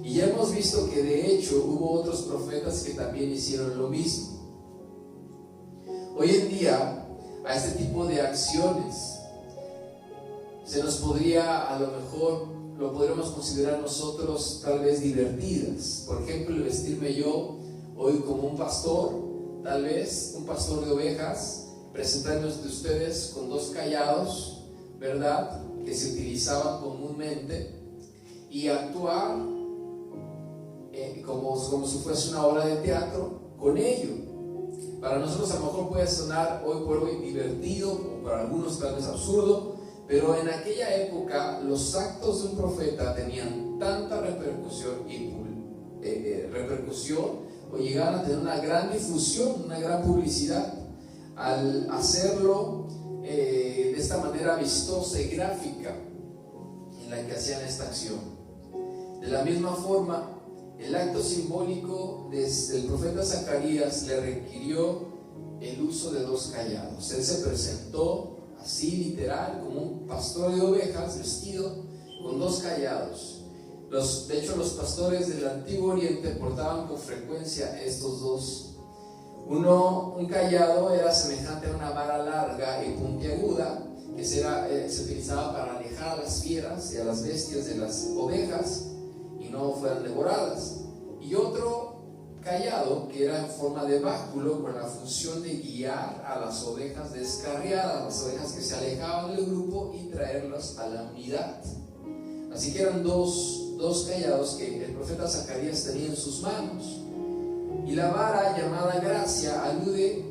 Y ya hemos visto que de hecho hubo otros profetas que también hicieron lo mismo. Hoy en día, a este tipo de acciones se nos podría, a lo mejor, lo podríamos considerar nosotros tal vez divertidas. Por ejemplo, el vestirme yo hoy como un pastor, tal vez un pastor de ovejas, presentarme ante ustedes con 2 callados, ¿verdad?, que se utilizaban comúnmente, y actuar como si fuese una obra de teatro con ello. Para nosotros a lo mejor puede sonar hoy por hoy divertido, o para algunos tal vez absurdo, pero en aquella época los actos de un profeta tenían tanta repercusión o llegaban a tener una gran difusión, una gran publicidad, al hacerlo de esta manera vistosa y gráfica en la que hacían esta acción. De la misma forma, el acto simbólico del profeta Zacarías le requirió el uso de 2 callados. Él se presentó así literal como un pastor de ovejas vestido con 2 callados. De hecho, los pastores del Antiguo Oriente portaban con frecuencia estos 2. Un callado era semejante a una vara larga y puntiaguda que se utilizaba para alejar a las fieras y a las bestias de las ovejas y no fueran devoradas. Y otro callado que era en forma de báculo con la función de guiar a las ovejas descarriadas, las ovejas que se alejaban del grupo, y traerlas a la unidad. Así que eran dos callados que el profeta Zacarías tenía en sus manos. Y la vara llamada gracia alude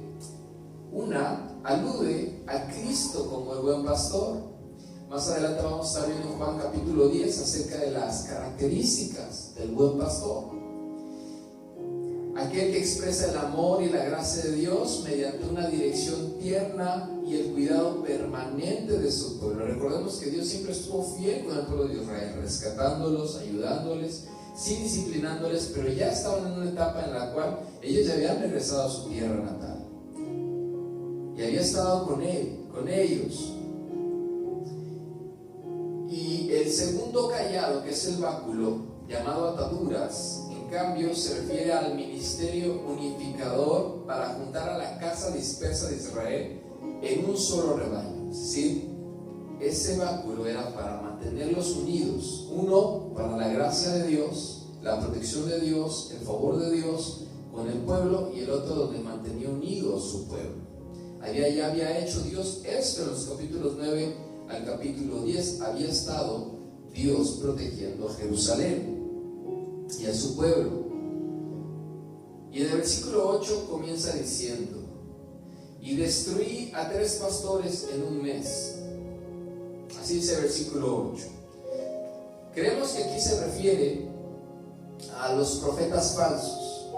a Cristo como el buen pastor. Más adelante vamos a estar viendo en Juan capítulo 10 acerca de las características del buen pastor. Aquel que expresa el amor y la gracia de Dios mediante una dirección tierna y el cuidado permanente de su pueblo. Recordemos que Dios siempre estuvo fiel con el pueblo de Israel, rescatándolos, ayudándoles, sí disciplinándoles, pero ya estaban en una etapa en la cual ellos ya habían regresado a su tierra natal y había estado con ellos. Y el segundo cayado, que es el báculo, llamado ataduras, en cambio se refiere al ministerio unificador para juntar a la casa dispersa de Israel en un solo rebaño. Es decir, ese báculo era para mantenerlos unidos, uno para la gracia de Dios, la protección de Dios, el favor de Dios con el pueblo, y el otro donde mantenía unido su pueblo. Ya había hecho Dios esto en los capítulos 9 al capítulo 10, había estado Dios protegiendo a Jerusalén y a su pueblo. Y en el versículo 8 comienza diciendo: y destruí a 3 pastores en un mes. Así dice el versículo 8. Creemos que aquí se refiere a los profetas falsos.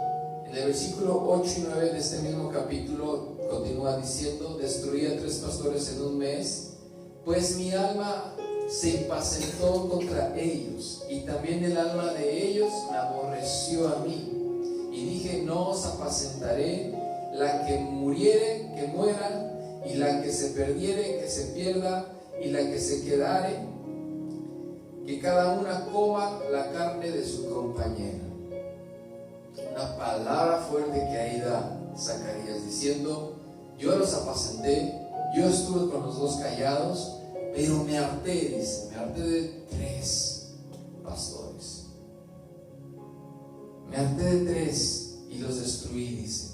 En el versículo 8 y 9 de este mismo capítulo continúa diciendo: destruí a 3 pastores en un mes, pues mi alma se impacientó contra ellos, y también el alma de ellos me aborreció a mí. Y dije: no os apacentaré, la que muriere, que muera, y la que se perdiere, que se pierda, y la que se quedare, que cada una coma la carne de su compañera. Una palabra fuerte que ahí da Zacarías, diciendo: yo los apacenté, yo estuve con los 2 callados, pero me harté, dice, me harté de 3 pastores. Me harté de 3 y los destruí, dice.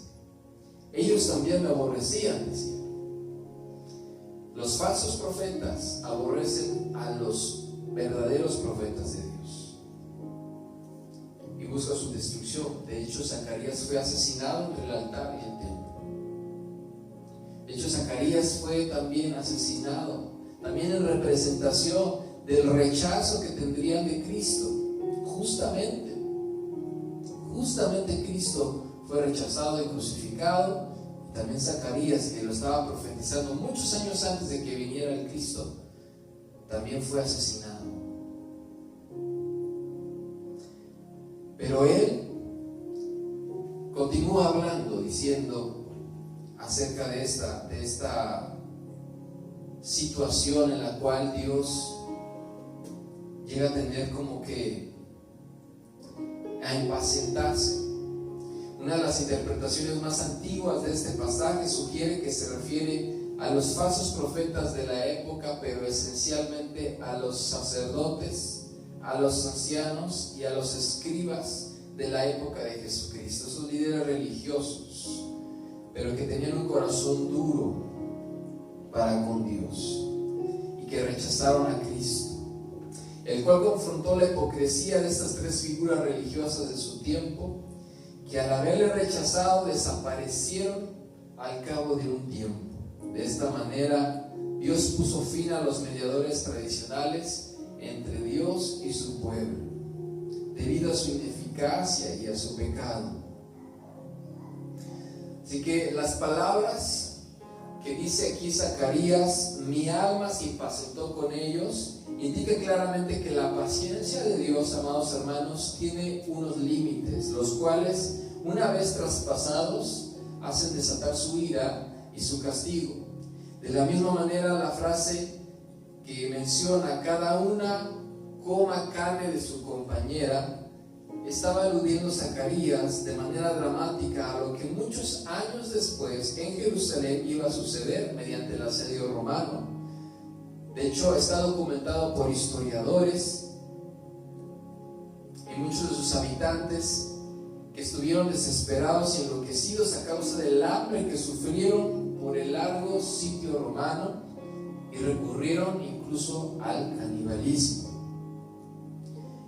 Ellos también me aborrecían, decía. Los falsos profetas aborrecen a los verdaderos profetas de Dios y buscan su destrucción. De hecho, Zacarías fue asesinado entre el altar y el templo. De hecho, Zacarías fue también asesinado, también en representación del rechazo que tendrían de Cristo. Justamente Cristo fue rechazado y crucificado. Y también Zacarías, que lo estaba profetizando muchos años antes de que viniera el Cristo, también fue asesinado. Pero él continúa hablando, diciendo acerca de esta situación en la cual Dios llega a tener como que a impacientarse. Una de las interpretaciones más antiguas de este pasaje sugiere que se refiere a los falsos profetas de la época, pero esencialmente a los sacerdotes, a los ancianos y a los escribas de la época de Jesucristo, esos líderes religiosos, pero que tenían un corazón duro para con Dios y que rechazaron a Cristo, el cual confrontó la hipocresía de estas 3 figuras religiosas de su tiempo, que al haberle rechazado desaparecieron al cabo de un tiempo. De esta manera Dios puso fin a los mediadores tradicionales entre Dios y su pueblo, debido a su ineficacia y a su pecado. Así que las palabras que dice aquí Zacarías, mi alma se impacientó con ellos, indica claramente que la paciencia de Dios, amados hermanos, tiene unos límites, los cuales, una vez traspasados, hacen desatar su ira y su castigo. De la misma manera, la frase que menciona cada una coma carne de su compañera estaba aludiendo Zacarías de manera dramática a lo que muchos años después en Jerusalén iba a suceder mediante el asedio romano. De hecho, está documentado por historiadores y muchos de sus habitantes que estuvieron desesperados y enloquecidos a causa del hambre que sufrieron por el largo sitio romano y recurrieron incluso al canibalismo.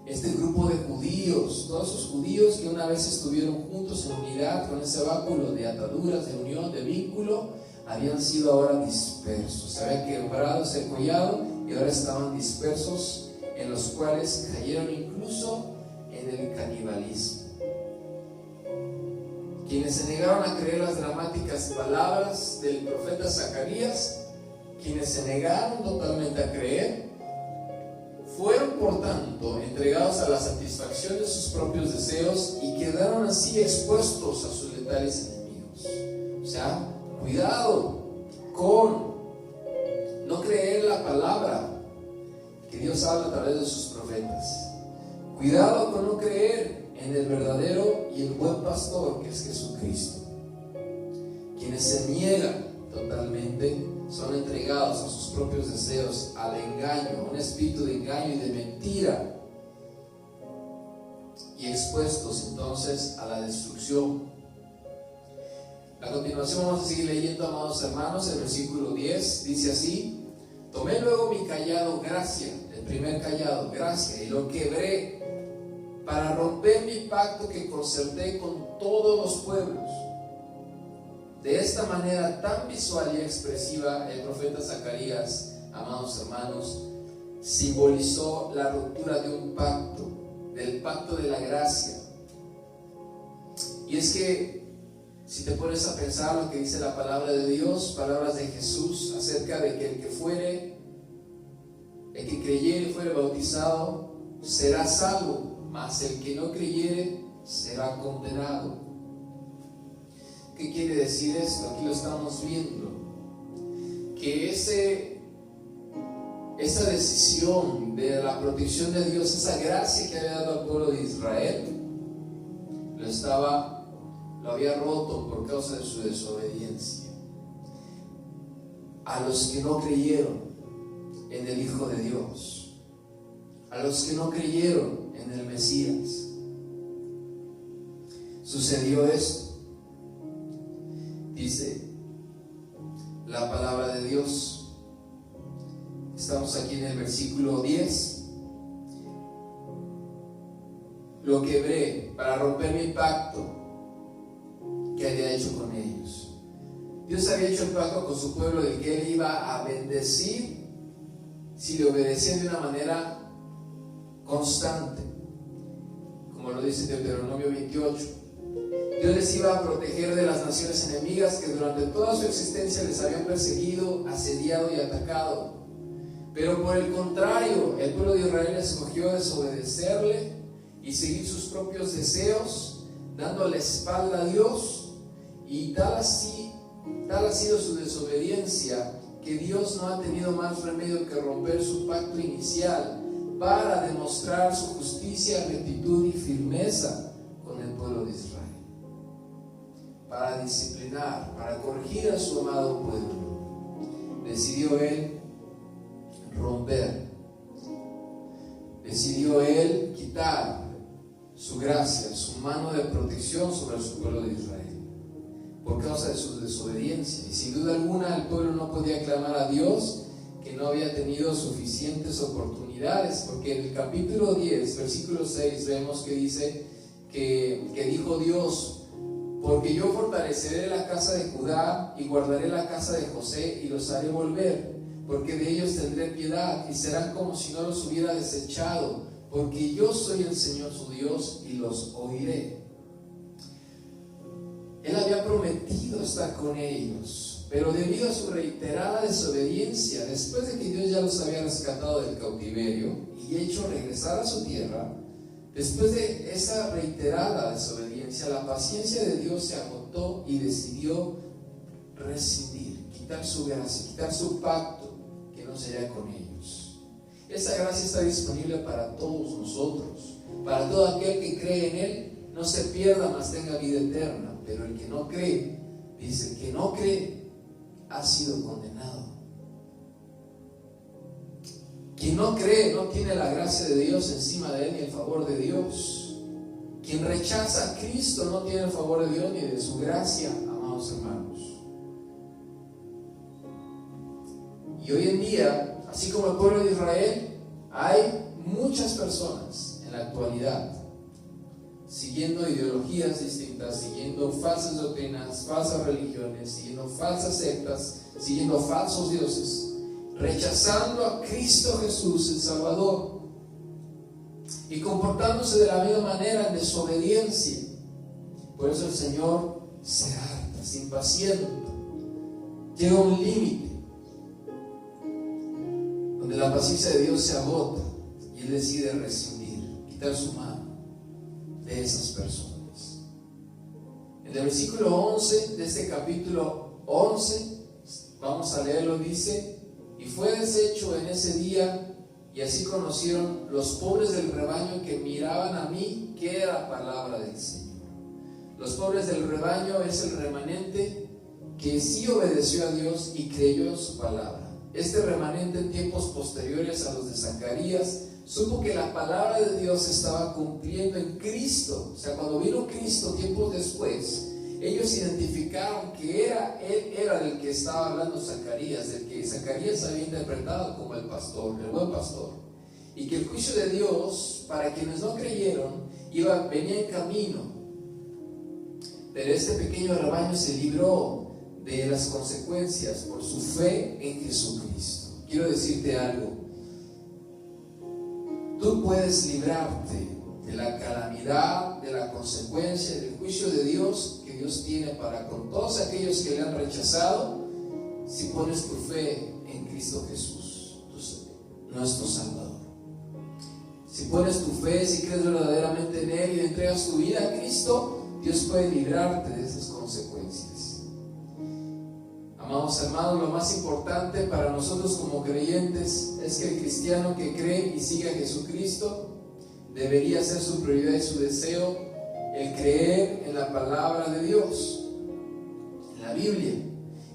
Este grupo de judíos, todos esos judíos que una vez estuvieron juntos en unidad con ese báculo de ataduras, de unión, de vínculo, habían sido ahora dispersos, se había quebrado ese collado y ahora estaban dispersos, en los cuales cayeron incluso en el canibalismo. Quienes se negaron a creer las dramáticas palabras del profeta Zacarías, quienes se negaron totalmente a creer, fueron por tanto entregados a la satisfacción de sus propios deseos y quedaron así expuestos a sus letales enemigos. O sea, cuidado con no creer la palabra que Dios habla a través de sus profetas. Cuidado con no creer en el verdadero y el buen pastor que es Jesucristo. Quienes se niegan totalmente son entregados a sus propios deseos, al engaño, a un espíritu de engaño y de mentira, y expuestos entonces a la destrucción. A continuación vamos a seguir leyendo, amados hermanos, el versículo 10 dice así: tomé luego mi cayado, gracia, el primer cayado, gracia, y lo quebré para romper mi pacto que concerté con todos los pueblos. De esta manera tan visual y expresiva, el profeta Zacarías, amados hermanos, simbolizó la ruptura de un pacto, del pacto de la gracia. Y es que si te pones a pensar lo que dice la palabra de Dios, palabras de Jesús acerca de que el que creyere y fuere bautizado será salvo, mas el que no creyere será condenado. ¿Qué quiere decir esto? Aquí lo estamos viendo, que esa decisión de la protección de Dios, esa gracia que había dado al pueblo de Israel, lo había roto por causa de su desobediencia. A los que no creyeron en el Hijo de Dios, a los que no creyeron en el Mesías, sucedió esto. Dice la palabra de Dios, estamos aquí en el versículo 10: lo quebré para romper mi pacto que había hecho con ellos. Dios había hecho el pacto con su pueblo de que Él iba a bendecir si le obedecían de una manera constante, como lo dice Deuteronomio 28. Dios les iba a proteger de las naciones enemigas que durante toda su existencia les habían perseguido, asediado y atacado. Pero por el contrario, el pueblo de Israel escogió desobedecerle y seguir sus propios deseos, dando la espalda a Dios, y tal ha sido su desobediencia que Dios no ha tenido más remedio que romper su pacto inicial para demostrar su justicia, rectitud y firmeza con el pueblo de Israel, para disciplinar, para corregir a su amado pueblo. Decidió Él romper, decidió Él quitar su gracia, su mano de protección sobre su pueblo de Israel, por causa de su desobediencia. Y sin duda alguna el pueblo no podía clamar a Dios que no había tenido suficientes oportunidades, porque en el capítulo 10, versículo 6, vemos que dice que dijo Dios: porque yo fortaleceré la casa de Judá y guardaré la casa de José y los haré volver, porque de ellos tendré piedad y serán como si no los hubiera desechado, porque yo soy el Señor su Dios y los oiré. Él había prometido estar con ellos, pero debido a su reiterada desobediencia, después de que Dios ya los había rescatado del cautiverio y hecho regresar a su tierra, después de esa reiterada desobediencia, la paciencia de Dios se agotó y decidió rescindir, quitar su gracia, quitar su pacto que no sería con ellos. Esa gracia está disponible para todos nosotros, para todo aquel que cree en Él. No se pierda, mas tenga vida eterna. Pero el que no cree, dice, el que no cree ha sido condenado. Quien no cree no tiene la gracia de Dios encima de él ni el favor de Dios. Quien rechaza a Cristo no tiene el favor de Dios ni de su gracia, amados hermanos. Y hoy en día, así como el pueblo de Israel, hay muchas personas en la actualidad siguiendo ideologías distintas, siguiendo falsas doctrinas, falsas religiones, siguiendo falsas sectas, siguiendo falsos dioses, rechazando a Cristo Jesús, el Salvador, y comportándose de la misma manera en desobediencia. Por eso el Señor se harta, se impacienta. Llega un límite donde la paciencia de Dios se agota y Él decide rescindir, quitar su mano de esas personas. En el versículo 11 de este capítulo 11, vamos a leerlo, dice: y fue deshecho en ese día, y así conocieron los pobres del rebaño que miraban a mí, que era palabra del Señor. Los pobres del rebaño es el remanente que sí obedeció a Dios y creyó en su palabra. Este remanente, en tiempos posteriores a los de Zacarías, supo que la palabra de Dios se estaba cumpliendo en Cristo. O sea, cuando vino Cristo tiempos después, ellos identificaron que Él era del que estaba hablando Zacarías, del que Zacarías había interpretado como el pastor, el buen pastor, y que el juicio de Dios para quienes no creyeron venía en camino. Pero este pequeño rebaño se libró de las consecuencias por su fe en Jesucristo. Quiero decirte algo: tú puedes librarte de la calamidad, de la consecuencia, del juicio de Dios que Dios tiene para con todos aquellos que le han rechazado, si pones tu fe en Cristo Jesús, nuestro Salvador. Si pones tu fe, si crees verdaderamente en Él y le entregas tu vida a Cristo, Dios puede librarte de esas consecuencias. Amados hermanos, lo más importante para nosotros como creyentes es que el cristiano que cree y sigue a Jesucristo debería ser su prioridad y su deseo el creer en la palabra de Dios, en la Biblia.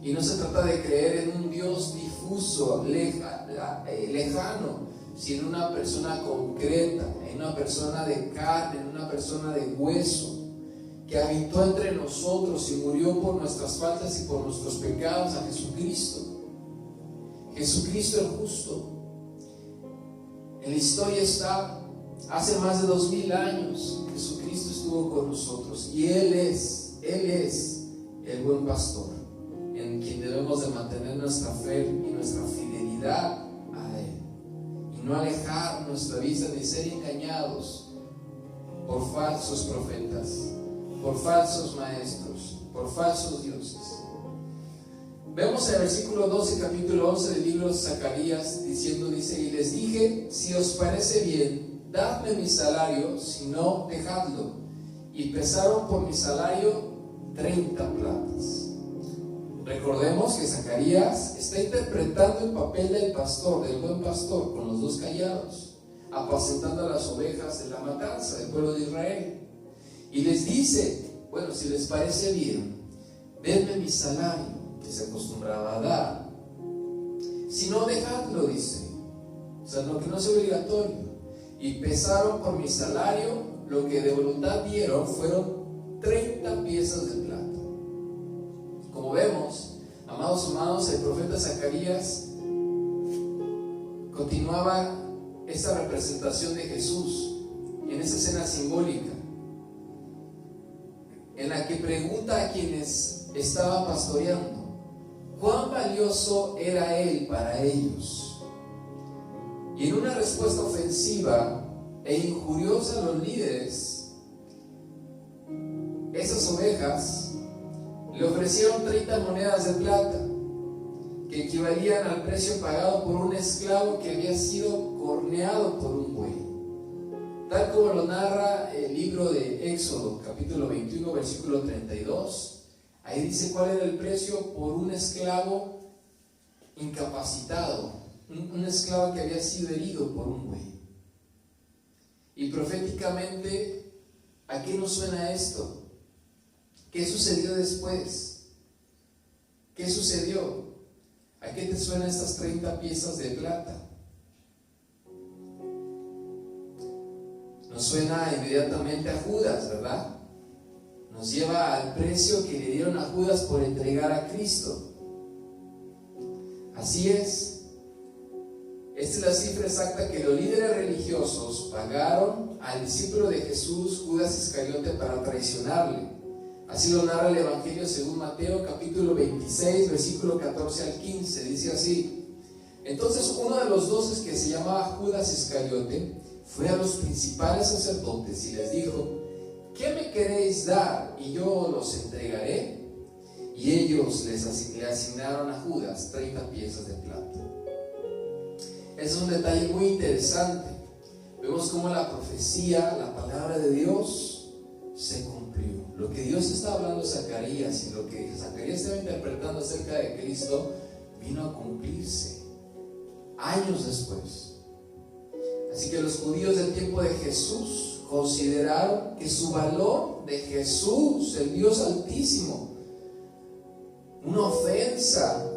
Y no se trata de creer en un Dios difuso, lejano, sino en una persona concreta, en una persona de carne, en una persona de hueso, que habitó entre nosotros y murió por nuestras faltas y por nuestros pecados, a Jesucristo. Jesucristo el justo. En la historia está, hace más de 2000 años, Jesucristo estuvo con nosotros y Él es el buen pastor, en quien debemos de mantener nuestra fe y nuestra fidelidad a Él, y no alejar nuestra vista ni ser engañados por falsos profetas, por falsos maestros, por falsos dioses. Vemos en el versículo 12, capítulo 11 del libro de Zacarías, dice: y les dije, si os parece bien, dadme mi salario, si no, dejadlo. Y pesaron por mi salario 30 platas. Recordemos que Zacarías está interpretando el papel del pastor, del buen pastor, con los dos callados, apacentando a las ovejas de la matanza del pueblo de Israel. Y les dice: bueno, si les parece bien, denme mi salario, que se acostumbraba a dar. Si no, dejadlo, dice. O sea, lo que no es obligatorio. Y pesaron por mi salario, lo que de voluntad dieron fueron 30 piezas de plata. Como vemos, amados hermanos, el profeta Zacarías continuaba esa representación de Jesús en esa escena simbólica, en la que pregunta a quienes estaba pastoreando cuán valioso era Él para ellos. Y en una respuesta ofensiva e injuriosa a los líderes, esas ovejas le ofrecieron 30 monedas de plata, que equivalían al precio pagado por un esclavo que había sido corneado por un buey. Tal como lo narra el libro de Éxodo, capítulo 21, versículo 32, ahí dice cuál era el precio por un esclavo incapacitado, un esclavo que había sido herido por un buey. Y proféticamente, ¿a qué nos suena esto? ¿Qué sucedió después? ¿Qué sucedió? ¿A qué te suenan estas 30 piezas de plata? Nos suena inmediatamente a Judas, ¿verdad? Nos lleva al precio que le dieron a Judas por entregar a Cristo. Así es. Esta es la cifra exacta que los líderes religiosos pagaron al discípulo de Jesús, Judas Iscariote, para traicionarle. Así lo narra el Evangelio según Mateo, capítulo 26, versículo 14 al 15. Dice así: Entonces uno de los 12, que se llamaba Judas Iscariote, fue a los principales sacerdotes y les dijo: ¿qué me queréis dar y yo los entregaré? Y ellos le asignaron a Judas 30 piezas de plata. Es un detalle muy interesante. Vemos cómo la profecía, la palabra de Dios, se cumplió. Lo que Dios estaba hablando a Zacarías y lo que Zacarías estaba interpretando acerca de Cristo vino a cumplirse años después. Así que los judíos del tiempo de Jesús consideraron que su valor de Jesús, el Dios Altísimo, una ofensa,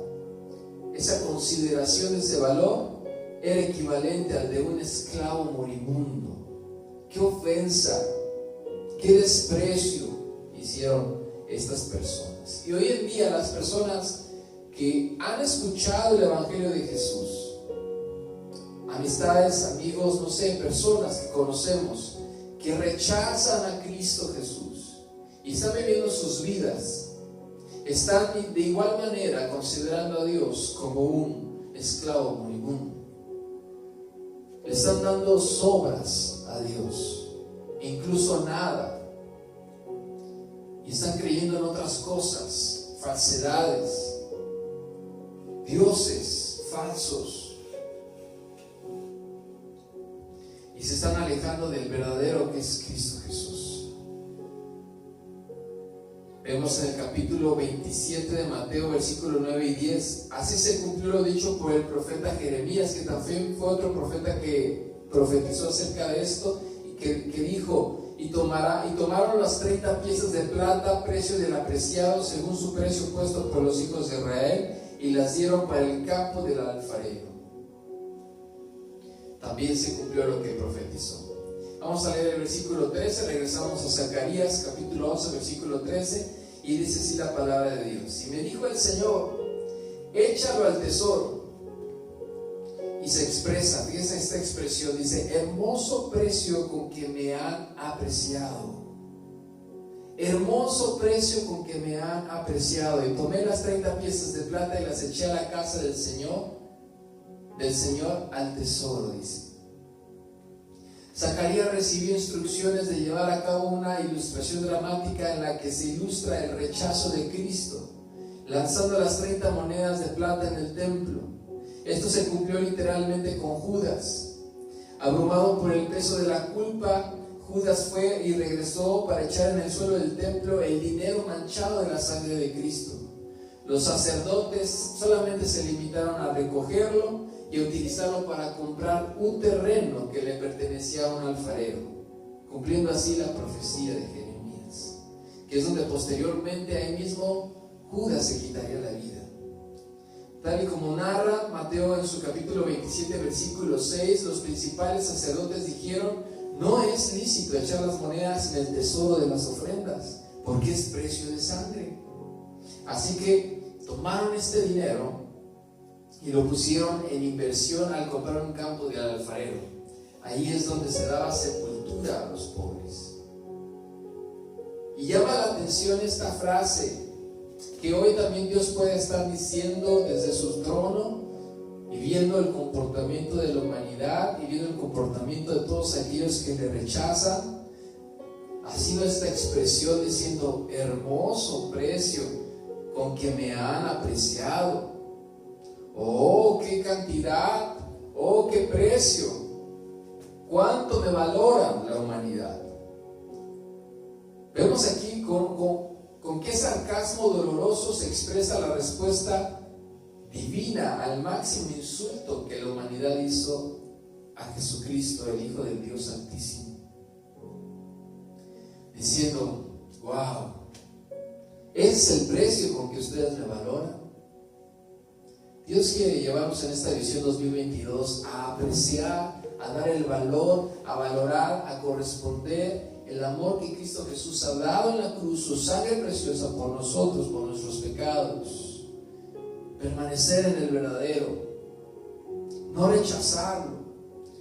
esa consideración de ese valor era equivalente al de un esclavo moribundo. ¡Qué ofensa! ¡Qué desprecio hicieron estas personas! Y hoy en día las personas que han escuchado el Evangelio de Jesús, amistades, amigos, no sé, personas que conocemos que rechazan a Cristo Jesús y están viviendo sus vidas, están de igual manera considerando a Dios como un esclavo moribundo. Le están dando sobras a Dios, incluso nada, y están creyendo en otras cosas, falsedades, dioses falsos, y se están alejando del verdadero que es Cristo Jesús. Vemos en el capítulo 27 de Mateo, versículo 9 y 10: así se cumplió lo dicho por el profeta Jeremías, que también fue otro profeta que profetizó acerca de esto, y que dijo: y tomaron las 30 piezas de plata, precio del apreciado, según su precio puesto por los hijos de Israel, y las dieron para el campo del alfarero. También se cumplió lo que profetizó. Vamos a leer el versículo 13, regresamos a Zacarías capítulo 11, versículo 13, y dice así la palabra de Dios: y me dijo el Señor: échalo al tesoro. Y se expresa, fíjense esta expresión, dice: hermoso precio con que me han apreciado. Hermoso precio con que me han apreciado. Y tomé las 30 piezas de plata y las eché a la casa del Señor al tesoro, dice. Zacarías recibió instrucciones de llevar a cabo una ilustración dramática en la que se ilustra el rechazo de Cristo, lanzando las 30 monedas de plata en el templo. Esto se cumplió literalmente con Judas. Abrumado por el peso de la culpa, Judas fue y regresó para echar en el suelo del templo el dinero manchado de la sangre de Cristo. Los sacerdotes solamente se limitaron a recogerlo y utilizarlo para comprar un terreno que le pertenecía a un alfarero, cumpliendo así la profecía de Jeremías, que es donde posteriormente ahí mismo Judas se quitaría la vida. Tal y como narra Mateo en su capítulo 27, versículo 6, los principales sacerdotes dijeron: no es lícito echar las monedas en el tesoro de las ofrendas, porque es precio de sangre. Así que tomaron este dinero y lo pusieron en inversión al comprar un campo del alfarero. Ahí es donde se daba sepultura a los pobres. Y llama la atención esta frase, que hoy también Dios puede estar diciendo desde su trono, y viendo el comportamiento de la humanidad, y viendo el comportamiento de todos aquellos que le rechazan, haciendo esta expresión diciendo: hermoso precio con que me han apreciado. Oh, qué cantidad, oh, qué precio, cuánto me valoran la humanidad. Vemos aquí con qué sarcasmo doloroso se expresa la respuesta divina al máximo insulto que la humanidad hizo a Jesucristo, el Hijo del Dios Altísimo, diciendo: wow, ese es el precio con que ustedes me valoran. Dios quiere llevarnos en esta visión 2022 a apreciar, a dar el valor, a valorar, a corresponder el amor que Cristo Jesús ha dado en la cruz, su sangre preciosa por nosotros, por nuestros pecados. Permanecer en el verdadero, no rechazarlo.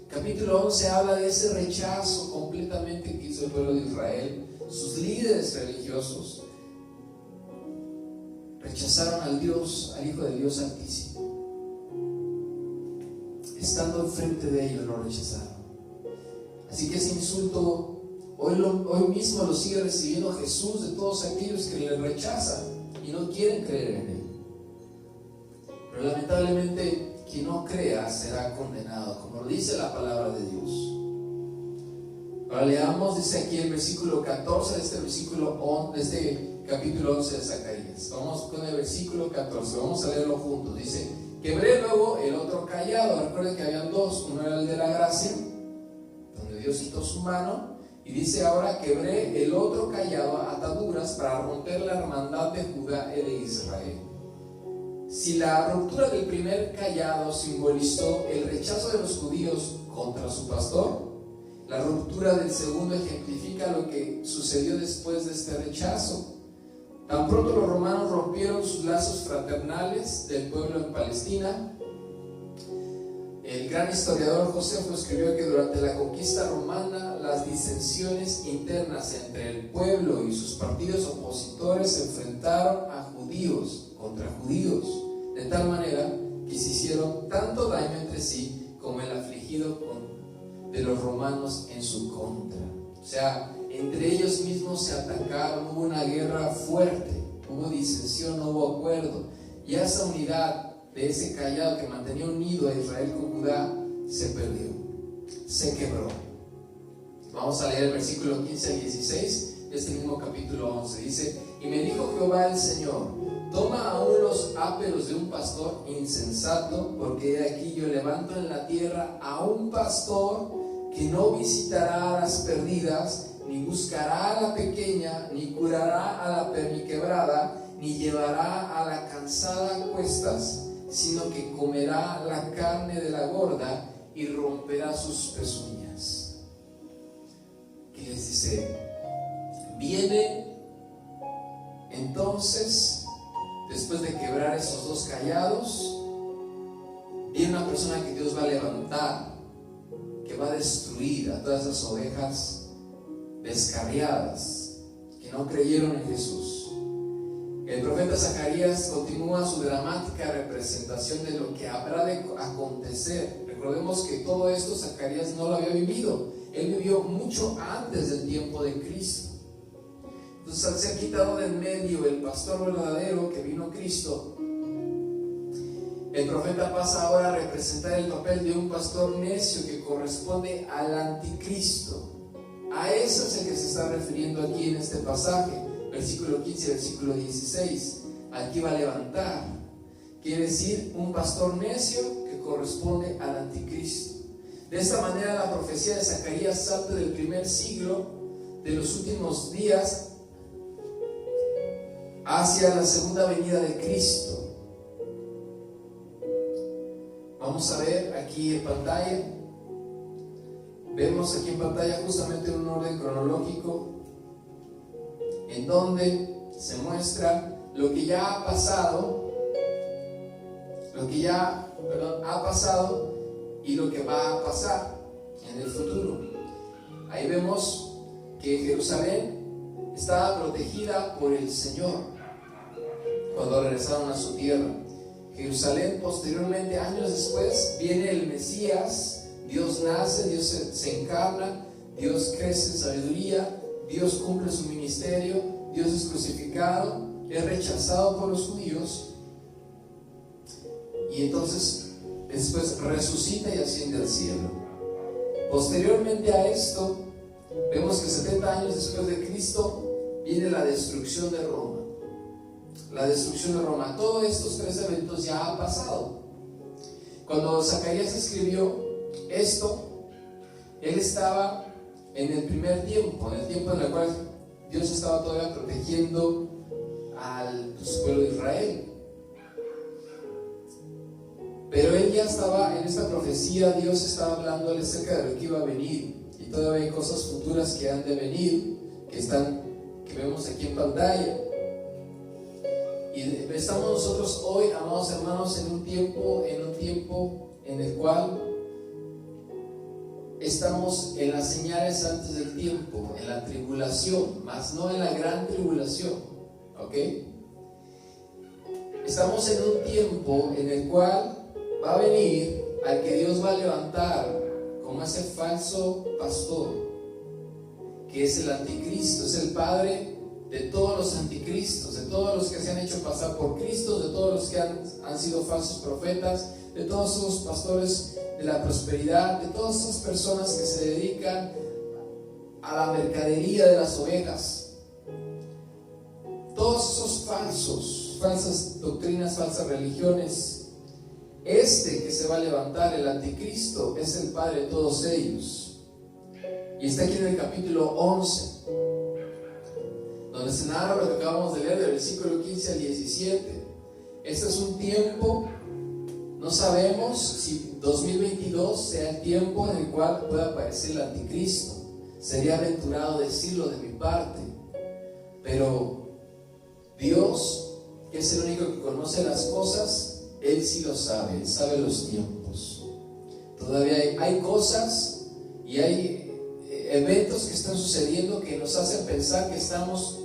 Capítulo 11 habla de ese rechazo completamente que hizo el pueblo de Israel. Sus líderes religiosos rechazaron al Dios, al Hijo del Dios Altísimo. estando enfrente de ellos lo rechazaron. Así que ese insulto hoy mismo lo sigue recibiendo Jesús de todos aquellos que le rechazan y no quieren creer en Él. Pero lamentablemente quien no crea será condenado, como lo dice la palabra de Dios. Ahora leamos, dice aquí el versículo 14 de este capítulo 11 de Zacarías. Vamos con el versículo 14, vamos a leerlo juntos. Dice: quebré luego el otro cayado. Recuerden que habían dos, uno era el de la gracia, donde Dios quitó su mano, y dice ahora: quebré el otro cayado a ataduras para romper la hermandad de Judá y de Israel. Si la ruptura del primer cayado simbolizó el rechazo de los judíos contra su pastor, la ruptura del segundo ejemplifica lo que sucedió después de este rechazo. Tan pronto los romanos rompieron sus lazos fraternales del pueblo en Palestina, el gran historiador Josefo escribió que durante la conquista romana las disensiones internas entre el pueblo y sus partidos opositores se enfrentaron a judíos contra judíos, de tal manera que se hicieron tanto daño entre sí como el afligido de los romanos en su contra. O sea, entre ellos mismos se atacaron, hubo una guerra fuerte, hubo disensión, no hubo acuerdo, y esa unidad de ese cayado que mantenía unido a Israel con Judá se perdió, se quebró. Vamos a leer el versículo 15 al 16 de este mismo capítulo 11. Dice: y me dijo Jehová el Señor: toma aún los áperos de un pastor insensato, porque he aquí yo levanto en la tierra a un pastor que no visitará a las perdidas, ni buscará a la pequeña, ni curará a la perniquebrada, ni llevará a la cansada a cuestas, sino que comerá la carne de la gorda y romperá sus pezuñas. ¿Qué les dice? Viene entonces, después de quebrar esos dos callados, viene una persona que Dios va a levantar, que va a destruir a todas esas ovejas descarriadas que no creyeron en Jesús. El profeta Zacarías continúa su dramática representación de lo que habrá de acontecer. Recordemos que todo esto Zacarías no lo había vivido, él vivió mucho antes del tiempo de Cristo. Entonces, al ser quitado de en medio el pastor verdadero que vino Cristo, el profeta pasa ahora a representar el papel de un pastor necio que corresponde al anticristo. A eso es el que se está refiriendo aquí en este pasaje, versículo 15 y versículo 16. Aquí va a levantar, quiere decir un pastor necio que corresponde al anticristo. De esta manera la profecía de Zacarías salta del primer siglo de los últimos días hacia la segunda venida de Cristo. Vamos a ver aquí en pantalla, vemos aquí en pantalla justamente un orden cronológico en donde se muestra lo que ya ha pasado, ha pasado y lo que va a pasar en el futuro. Ahí vemos que Jerusalén estaba protegida por el Señor cuando regresaron a su tierra. Jerusalén, posteriormente, años después, viene el Mesías, Dios nace, Dios se encarna, Dios crece en sabiduría, Dios cumple su ministerio, Dios es crucificado, es rechazado por los judíos, y entonces después resucita y asciende al cielo. Posteriormente a esto, vemos que 70 años después de Cristo viene la destrucción de Roma. La destrucción de Roma. Todos estos tres eventos ya han pasado. Cuando Zacarías escribió esto, él estaba en el primer tiempo, en el tiempo en el cual Dios estaba todavía protegiendo al pueblo de Israel. Pero él ya estaba en esta profecía, Dios estaba hablándole acerca de lo que iba a venir, y todavía hay cosas futuras que han de venir, que vemos aquí en pantalla. Y estamos nosotros hoy, amados hermanos, en un tiempo en el cual estamos en las señales antes del tiempo, en la tribulación, mas no en la gran tribulación, ¿ok? Estamos en un tiempo en el cual va a venir al que Dios va a levantar como ese falso pastor, que es el anticristo, es el padre de todos los anticristos, de todos los que se han hecho pasar por Cristo, de todos los que han sido falsos profetas, de todos esos pastores de la prosperidad, de todas esas personas que se dedican a la mercadería de las ovejas. Todos esos falsas doctrinas, falsas religiones. Este que se va a levantar, el anticristo, es el padre de todos ellos. Y está aquí en el capítulo 11, donde se narra lo que acabamos de leer, del versículo 15 al 17. Este es un tiempo, no sabemos si 2022 sea el tiempo en el cual pueda aparecer el anticristo. Sería aventurado decirlo de mi parte, pero Dios, que es el único que conoce las cosas, Él sí lo sabe, Él sabe los tiempos. Todavía hay cosas y hay eventos que están sucediendo que nos hacen pensar que estamos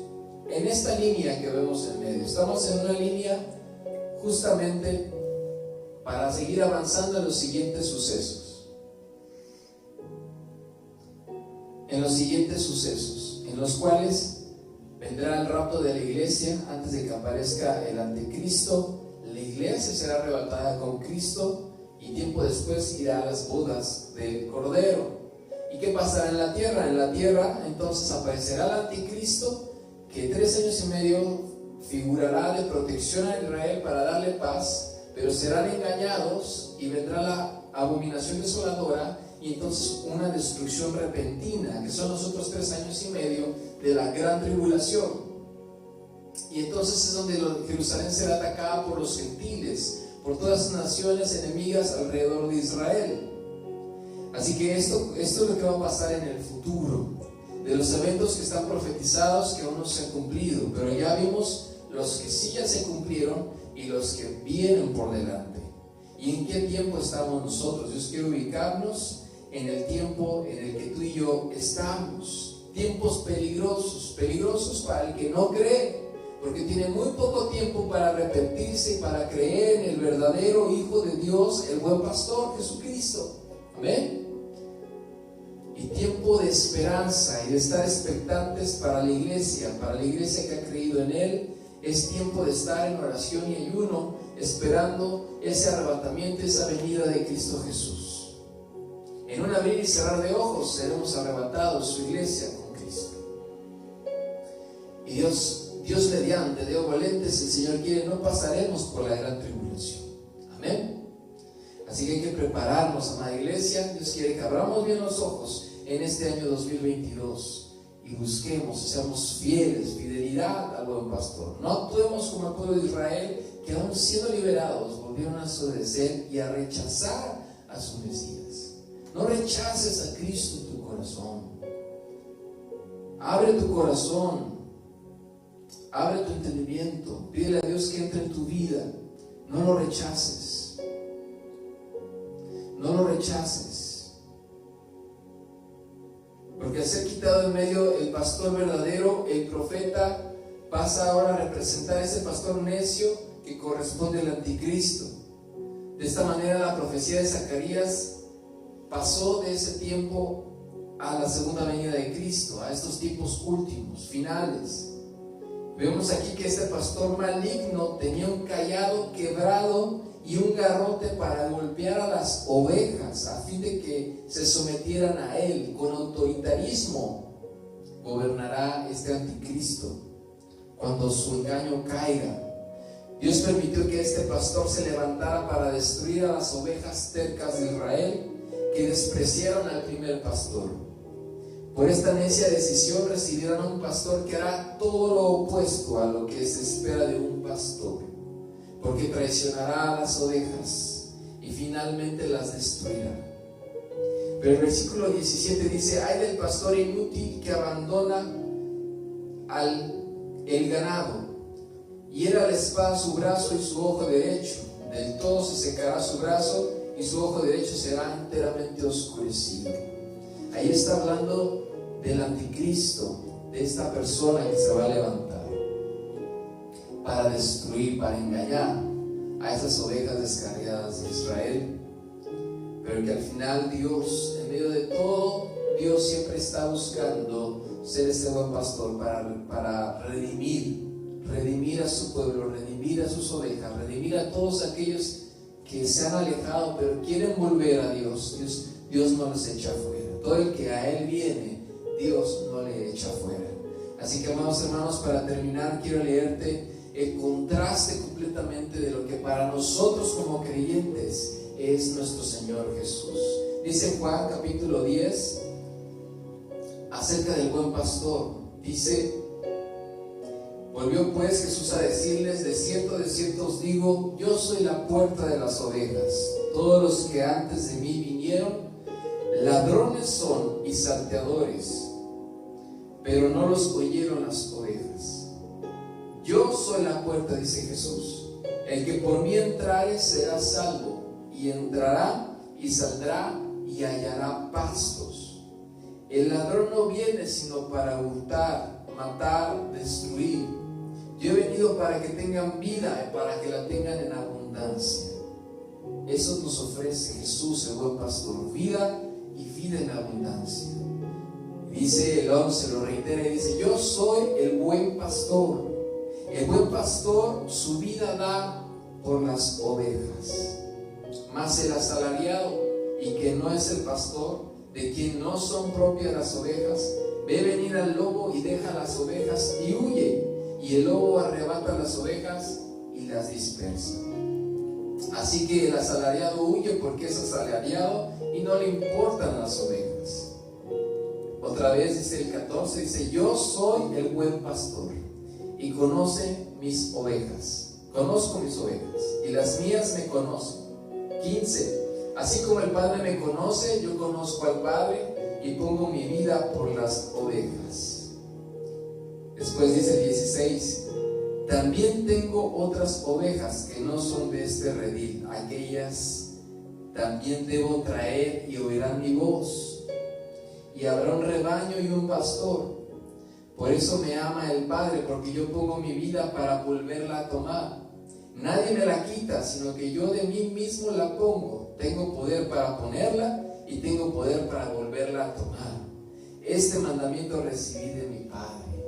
en esta línea que vemos en medio. Estamos en una línea justamente para seguir avanzando en los siguientes sucesos. En los siguientes sucesos, en los cuales vendrá el rapto de la iglesia antes de que aparezca el anticristo. La iglesia será arrebatada con Cristo y tiempo después irá a las bodas del Cordero. ¿Y qué pasará en la tierra? En la tierra entonces aparecerá el anticristo, que 3 años y medio figurará de protección a Israel para darle paz, pero serán engañados y vendrá la abominación desoladora y entonces una destrucción repentina, que son los otros 3 años y medio de la gran tribulación. Y entonces es donde Jerusalén será atacada por los gentiles, por todas las naciones enemigas alrededor de Israel. Así que esto es lo que va a pasar en el futuro, de los eventos que están profetizados que aún no se han cumplido, pero ya vimos los que sí ya se cumplieron y los que vienen por delante. ¿Y en qué tiempo estamos nosotros? Yo quiero ubicarnos en el tiempo en el que tú y yo estamos. Tiempos peligrosos, peligrosos para el que no cree, porque tiene muy poco tiempo para arrepentirse y para creer en el verdadero Hijo de Dios, el buen pastor, Jesucristo. Amén. Y tiempo de esperanza y de estar expectantes para la iglesia que ha creído en Él. Es tiempo de estar en oración y ayuno, esperando ese arrebatamiento, esa venida de Cristo Jesús. En un abrir y cerrar de ojos seremos arrebatados, su iglesia, con Cristo. Y Dios mediante, Dios volentes, el Señor quiere, no pasaremos por la gran tribulación. Amén. Así que hay que prepararnos, amada iglesia. Dios quiere que abramos bien los ojos en este año 2022 y busquemos, seamos fieles, fidelidad al buen pastor. No actuemos como el pueblo de Israel, que aún siendo liberados volvieron a desobedecer y a rechazar a su Mesías. No rechaces a Cristo en tu corazón. Abre tu corazón, abre tu entendimiento, pídele a Dios que entre en tu vida. No lo rechaces, no lo rechaces, porque al ser quitado en medio el pastor verdadero, el profeta pasa ahora a representar a ese pastor necio que corresponde al anticristo. De esta manera la profecía de Zacarías pasó de ese tiempo a la segunda venida de Cristo, a estos tiempos últimos, finales. Vemos aquí que este pastor maligno tenía un cayado quebrado y un garrote para golpear a las ovejas a fin de que se sometieran a él. Con autoritarismo gobernará este anticristo cuando su engaño caiga. Dios permitió que este pastor se levantara para destruir a las ovejas tercas de Israel, que despreciaron al primer pastor. Por esta necia decisión recibieron a un pastor que hará todo lo opuesto a lo que se espera de un pastor, porque traicionará a las ovejas y finalmente las destruirá. Pero el versículo 17 dice: ay del pastor inútil que abandona el ganado, hiera la espada su brazo y su ojo derecho, del todo se secará su brazo y su ojo derecho será enteramente oscurecido. Ahí está hablando del anticristo, de esta persona que se va a levantar para destruir, para engañar a esas ovejas descarriadas de Israel. pero que al final Dios, en medio de todo, Dios siempre está buscando ser ese buen pastor para redimir a su pueblo, redimir a sus ovejas, redimir a todos aquellos que se han alejado pero quieren volver a Dios. Dios no los echa fuera. Todo el que a Él viene, Dios no le echa fuera. Así que, amados hermanos, para terminar quiero leerte el contraste completamente de lo que para nosotros como creyentes es nuestro Señor Jesús. Dice Juan capítulo 10 acerca del buen pastor. Dice: volvió pues Jesús a decirles: de cierto os digo, yo soy la puerta de las ovejas. Todos los que antes de mí vinieron, ladrones son y salteadores, pero no los oyeron las ovejas. Yo soy la puerta, dice Jesús. El que por mí entrare será salvo, y entrará y saldrá y hallará pastos. El ladrón no viene sino para hurtar, matar, destruir. Yo he venido para que tengan vida y para que la tengan en abundancia. Eso nos ofrece Jesús, el buen pastor: vida y vida en abundancia. Dice el 11, lo reitera y dice: yo soy el buen pastor. El buen pastor su vida da por las ovejas. Mas el asalariado, y que no es el pastor, de quien no son propias las ovejas, ve venir al lobo y deja las ovejas y huye, y el lobo arrebata las ovejas y las dispersa. Así que el asalariado huye porque es asalariado y no le importan las ovejas. Otra vez dice el 14, dice: yo soy el buen pastor y conoce mis ovejas. Conozco mis ovejas y las mías me conocen. 15, así como el Padre me conoce, yo conozco al Padre y pongo mi vida por las ovejas. Después dice el 16, también tengo otras ovejas que no son de este redil. Aquellas también debo traer y oirán mi voz. Y habrá un rebaño y un pastor. Por eso me ama el Padre, porque yo pongo mi vida para volverla a tomar. Nadie me la quita, sino que yo de mí mismo la pongo. Tengo poder para ponerla y tengo poder para volverla a tomar. Este mandamiento recibí de mi Padre.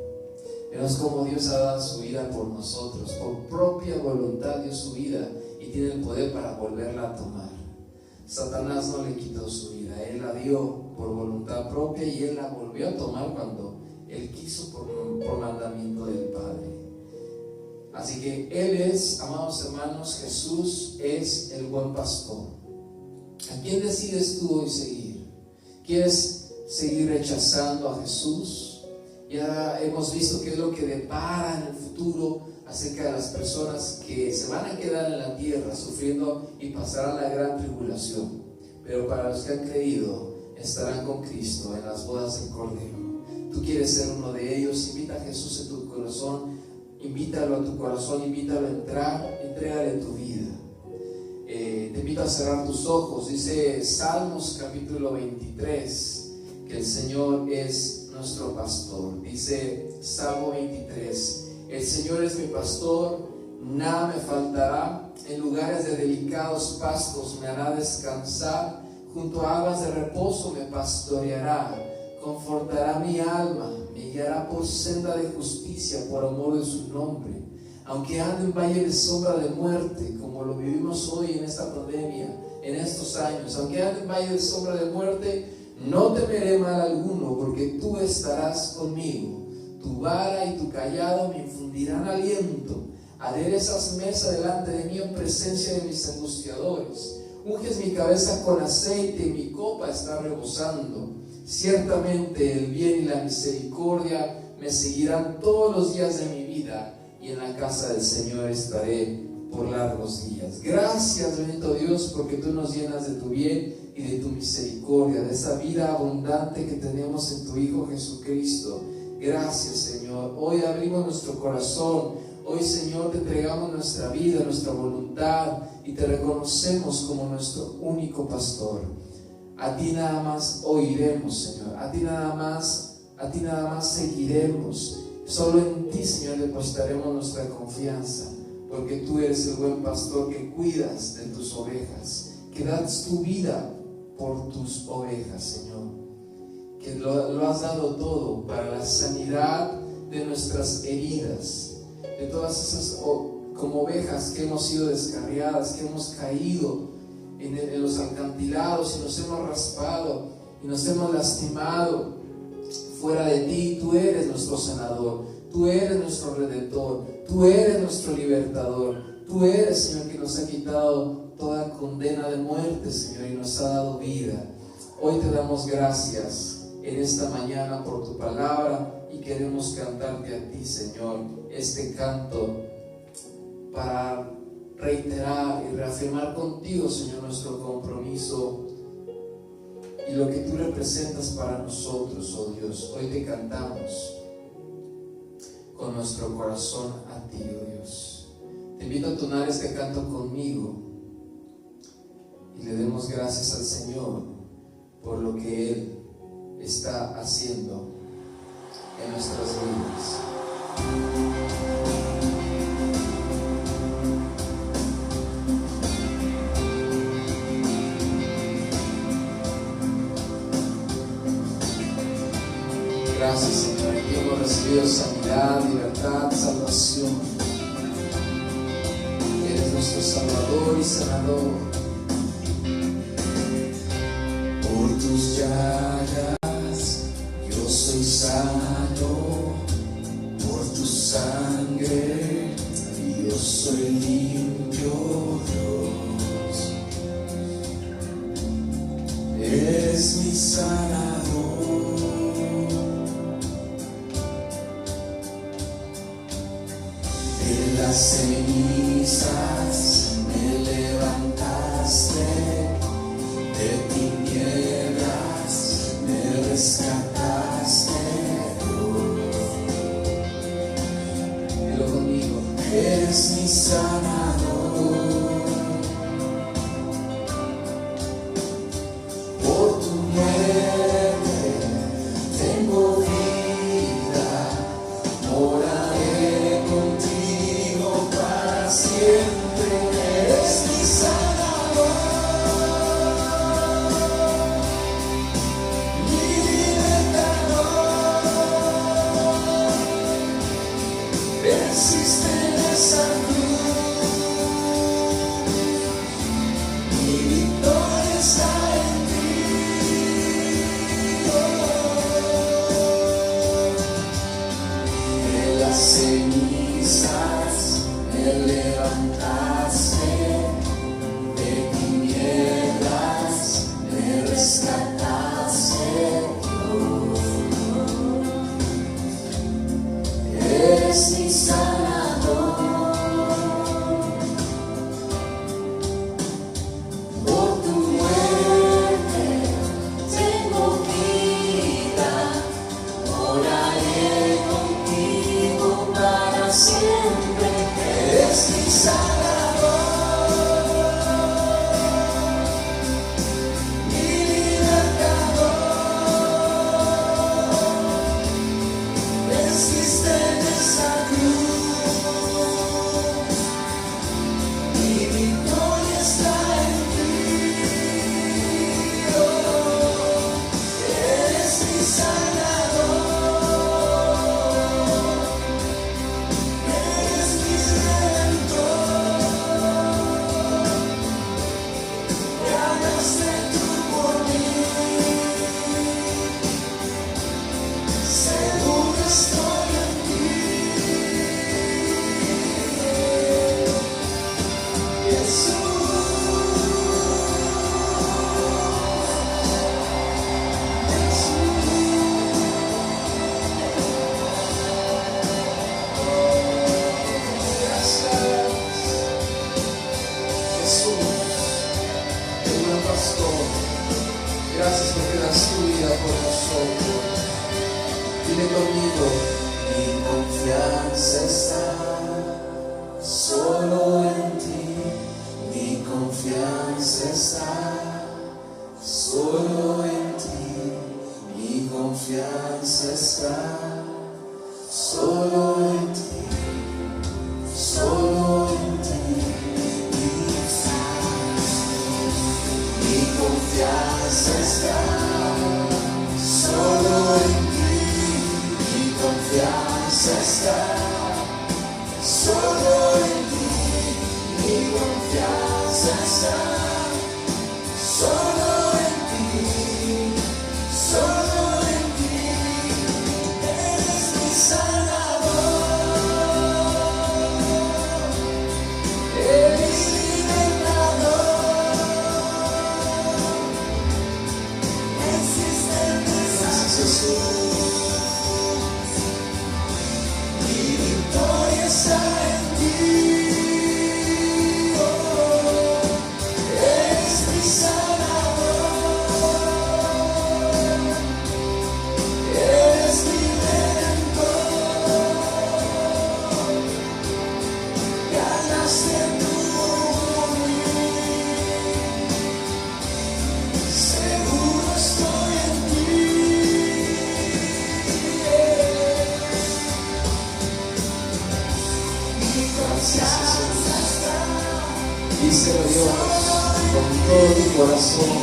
Vemos cómo Dios ha dado su vida por nosotros. Por propia voluntad dio su vida y tiene el poder para volverla a tomar. Satanás no le quitó su vida, Él la dio por voluntad propia y Él la volvió a tomar cuando Él quiso por mandamiento del Padre. Así que Él es, amados hermanos, Jesús es el buen pastor. ¿A quién decides tú hoy seguir? ¿Quieres seguir rechazando a Jesús? Ya hemos visto qué es lo que depara en el futuro acerca de las personas que se van a quedar en la tierra sufriendo y pasarán la gran tribulación. Pero para los que han creído, estarán con Cristo en las bodas del Cordero. Tú quieres ser uno de ellos, invita a Jesús en tu corazón, invítalo a tu corazón, invítalo a entrar, entrégale tu vida. Te invito a cerrar tus ojos. Dice Salmos capítulo 23 que el Señor es nuestro pastor. Dice Salmo 23: el Señor es mi pastor, nada me faltará. En lugares de delicados pastos me hará descansar, junto a aguas de reposo me pastoreará. Confortará mi alma, me guiará por senda de justicia por amor de su nombre. Aunque ande en valle de sombra de muerte, como lo vivimos hoy en esta pandemia, en estos años, aunque ande en valle de sombra de muerte, no temeré mal alguno, porque tú estarás conmigo. Tu vara y tu cayado me infundirán aliento. Aderezas mesa delante de mí en presencia de mis angustiadores. Unges mi cabeza con aceite y mi copa está rebosando. Ciertamente el bien y la misericordia me seguirán todos los días de mi vida, y en la casa del Señor estaré por largos días. Gracias, bendito Dios, porque tú nos llenas de tu bien y de tu misericordia, de esa vida abundante que tenemos en tu Hijo Jesucristo. Gracias, Señor. Hoy abrimos nuestro corazón. Hoy, Señor, te entregamos nuestra vida, nuestra voluntad, y te reconocemos como nuestro único pastor. A ti nada más oiremos, Señor. A ti nada más seguiremos. Solo en ti, Señor, depositaremos nuestra confianza, porque tú eres el buen pastor que cuidas de tus ovejas, que das tu vida por tus ovejas, Señor, que lo has dado todo para la sanidad de nuestras heridas, de todas esas como ovejas que hemos sido descarriadas, que hemos caído en los acantilados y nos hemos raspado y nos hemos lastimado. Fuera de ti, tú eres nuestro sanador, tú eres nuestro redentor, tú eres nuestro libertador, tú eres, Señor, que nos ha quitado toda condena de muerte, Señor, y nos ha dado vida. Hoy te damos gracias en esta mañana por tu palabra y queremos cantarte a ti, Señor, este canto para reiterar y reafirmar contigo, Señor, nuestro compromiso y lo que tú representas para nosotros, oh Dios. Hoy te cantamos con nuestro corazón a ti, oh Dios. Te invito a tonar este canto conmigo y le demos gracias al Señor por lo que Él está haciendo en nuestras vidas. Gracias, Señor, en ti hemos recibido sanidad, libertad, salvación. Eres nuestro Salvador y Sanador. Por tus llagas yo soy sano, por tu sangre yo soy limpio, Dios. Eres mi sanador. De las cenizas me levantaste, de tinieblas me rescataste, Dilo conmigo. eres mi sanador. Por tu muerte tengo vida, moraré contigo para siempre. Eres mi sanador, mi libertador. Venciste en esa cruz, mi victoria está en ti. De las cenizas me levantaste, de tinieblas me rescataste. Eres mi sanador. Por tu muerte tengo vida, moraré contigo para siempre. Eres mi sanador, mi libertador. Venciste en esa cruz, mi victoria está en ti. Eres mi sanador, eres mi redentor. Ganaste tú por mí, seguro estoy en ti, Jesús. Jesús, el buen pastor, gracias porque das tu vida por nosotros. Dile conmigo. Mi confianza está solo en ti, mi confianza está solo en ti, mi confianza está solo en ti, solo en ti. Mi confianza confianza está solo en ti, mi confianza está solo en ti, mi confianza está solo en ti, solo en ti, eres mi sanador, eres mi libertador, gracias Jesús, mi victoria está en ti, oh, eres mi sanador, eres mi redentor, ganaste tú por mí, seguro estoy en ti. Díselo Dios con todo tu corazón.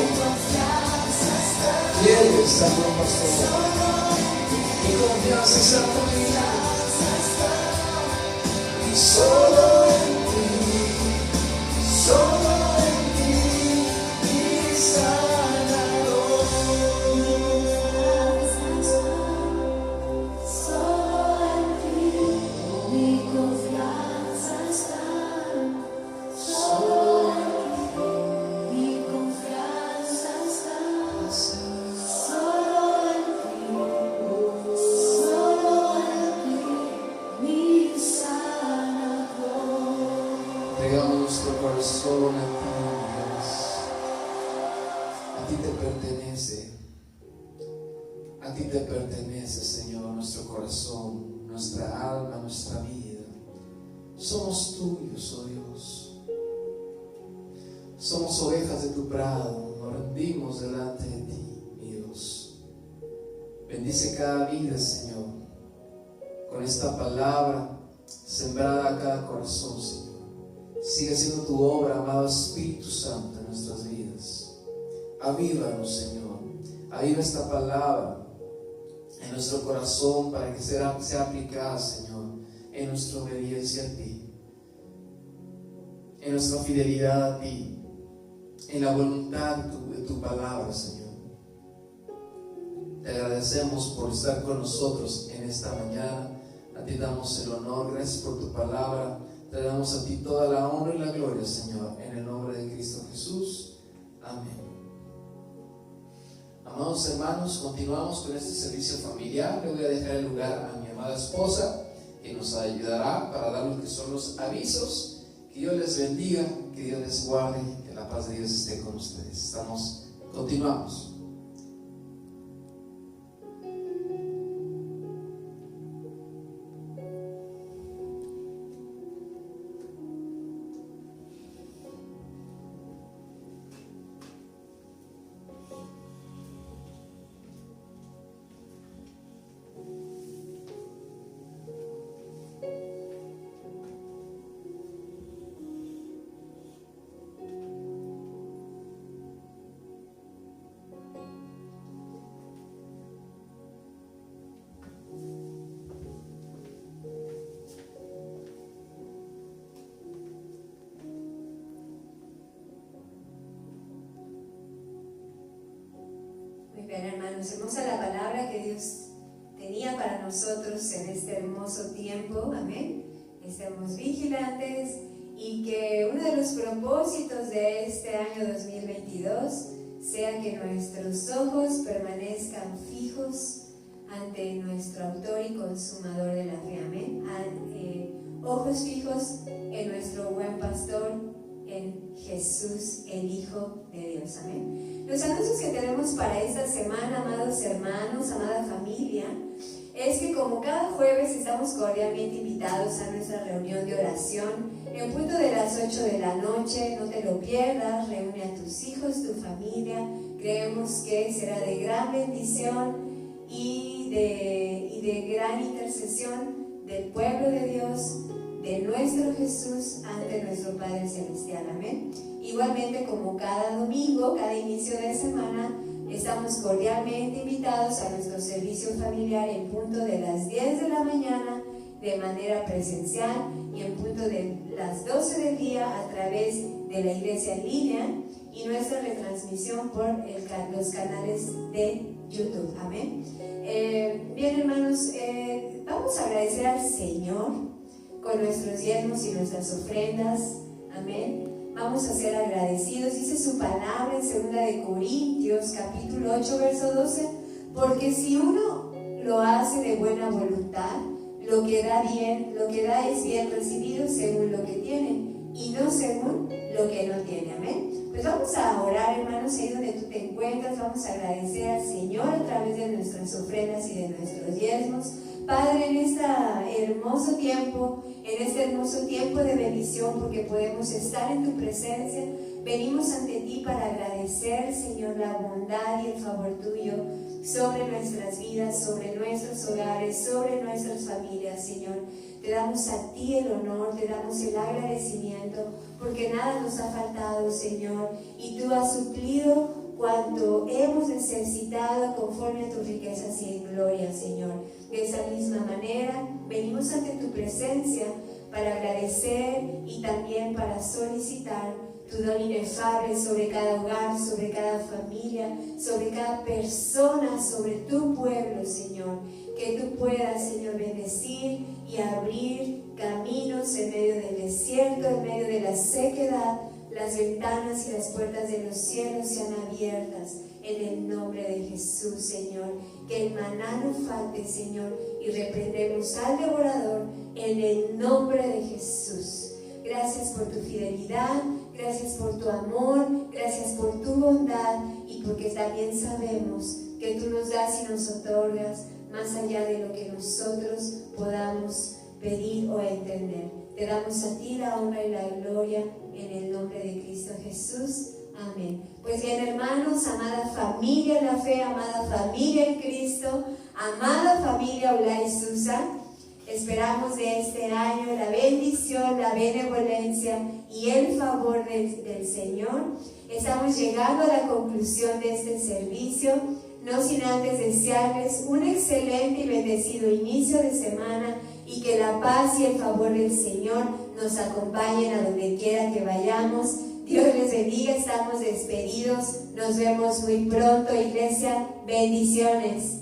Quiero estar con pastor. Mi confianza está conmigo. Y solo en ti, mi sanador. Solo en ti, mi confianza está. Solo en ti, mi confianza está. Solo en ti, mi sanador. Entregamos nuestro corazón a ti, Dios. A ti te pertenece. A ti te pertenece, Señor, nuestro corazón, nuestra alma, nuestra vida. Somos tuyos, oh Dios. Somos ovejas de tu prado. Nos rendimos delante de ti, mi Dios. Bendice cada vida, Señor, con esta palabra sembrada a cada corazón, Señor. Sigue siendo tu obra, amado Espíritu Santo, en nuestras vidas. Avívanos, Señor. Aviva esta palabra en nuestro corazón para que sea aplicada, Señor, en nuestra obediencia a ti, en nuestra fidelidad a ti, en la voluntad de tu palabra, Señor. Te agradecemos por estar con nosotros en esta mañana. A ti damos el honor. Gracias por tu palabra. Te damos a ti toda la honra y la gloria, Señor, en el nombre de Cristo Jesús. Amén. Amados hermanos, continuamos con este servicio familiar. Le voy a dejar el lugar a mi amada esposa, que nos ayudará para dar lo que son los avisos. Que Dios les bendiga, que Dios les guarde, que la paz de Dios esté con ustedes. Continuamos. Bien, hermanos, hermosa la palabra que Dios tenía para nosotros en este hermoso tiempo, amén. Estemos vigilantes y que uno de los propósitos de este año 2022 sea que nuestros ojos permanezcan fijos ante nuestro autor y consumador de la fe, amén. Ojos fijos en nuestro buen pastor, en Jesús, el Hijo de Dios, amén. Los anuncios que tenemos para esta semana, amados hermanos, amada familia, es que como cada jueves estamos cordialmente invitados a nuestra reunión de oración en punto de las 8 de la noche. No te lo pierdas, reúne a tus hijos, tu familia. Creemos que será de gran bendición y de gran intercesión del pueblo de Dios, de nuestro Jesús ante nuestro Padre Celestial, amén. Igualmente, como cada domingo, cada inicio de semana, estamos cordialmente invitados a nuestro servicio familiar en punto de las 10 de la mañana de manera presencial y en punto de las 12 del día a través de la iglesia en línea y nuestra retransmisión por los canales de YouTube. Amén. Bien, hermanos, vamos a agradecer al Señor con nuestros diezmos y nuestras ofrendas. Amén. Vamos a ser agradecidos. Dice su palabra en 2 de Corintios, capítulo 8, verso 12, porque si uno lo hace de buena voluntad, lo que da es bien recibido según lo que tiene y no según lo que no tiene. Amén. Pues vamos a orar, hermanos, ahí donde tú te encuentras. Vamos a agradecer al Señor a través de nuestras ofrendas y de nuestros diezmos. Padre, en este hermoso tiempo de bendición, porque podemos estar en tu presencia, venimos ante ti para agradecer, Señor, la bondad y el favor tuyo sobre nuestras vidas, sobre nuestros hogares, sobre nuestras familias, Señor. Te damos a ti el honor, te damos el agradecimiento, porque nada nos ha faltado, Señor, y tú has suplido cuanto hemos necesitado conforme a tus riquezas y en gloria, Señor. De esa misma manera, venimos ante tu presencia para agradecer y también para solicitar tu don inefable sobre cada hogar, sobre cada familia, sobre cada persona, sobre tu pueblo, Señor. Que tú puedas, Señor, bendecir y abrir caminos en medio del desierto, en medio de la sequedad. Las ventanas y las puertas de los cielos sean abiertas en el nombre de Jesús, Señor. Que el maná no falte, Señor, y reprendemos al devorador en el nombre de Jesús. Gracias por tu fidelidad, gracias por tu amor, gracias por tu bondad y porque también sabemos que tú nos das y nos otorgas más allá de lo que nosotros podamos pedir o entender. Te damos a ti la honra y la gloria en el nombre de Cristo Jesús. Amén. Pues bien, hermanos, amada familia en la fe, amada familia en Cristo, amada familia Olay Susa, esperamos de este año la bendición, la benevolencia y el favor del Señor. Estamos llegando a la conclusión de este servicio, no sin antes desearles un excelente y bendecido inicio de semana y que la paz y el favor del Señor nos acompañen a donde quiera que vayamos. Dios les bendiga, estamos despedidos. Nos vemos muy pronto, iglesia. Bendiciones.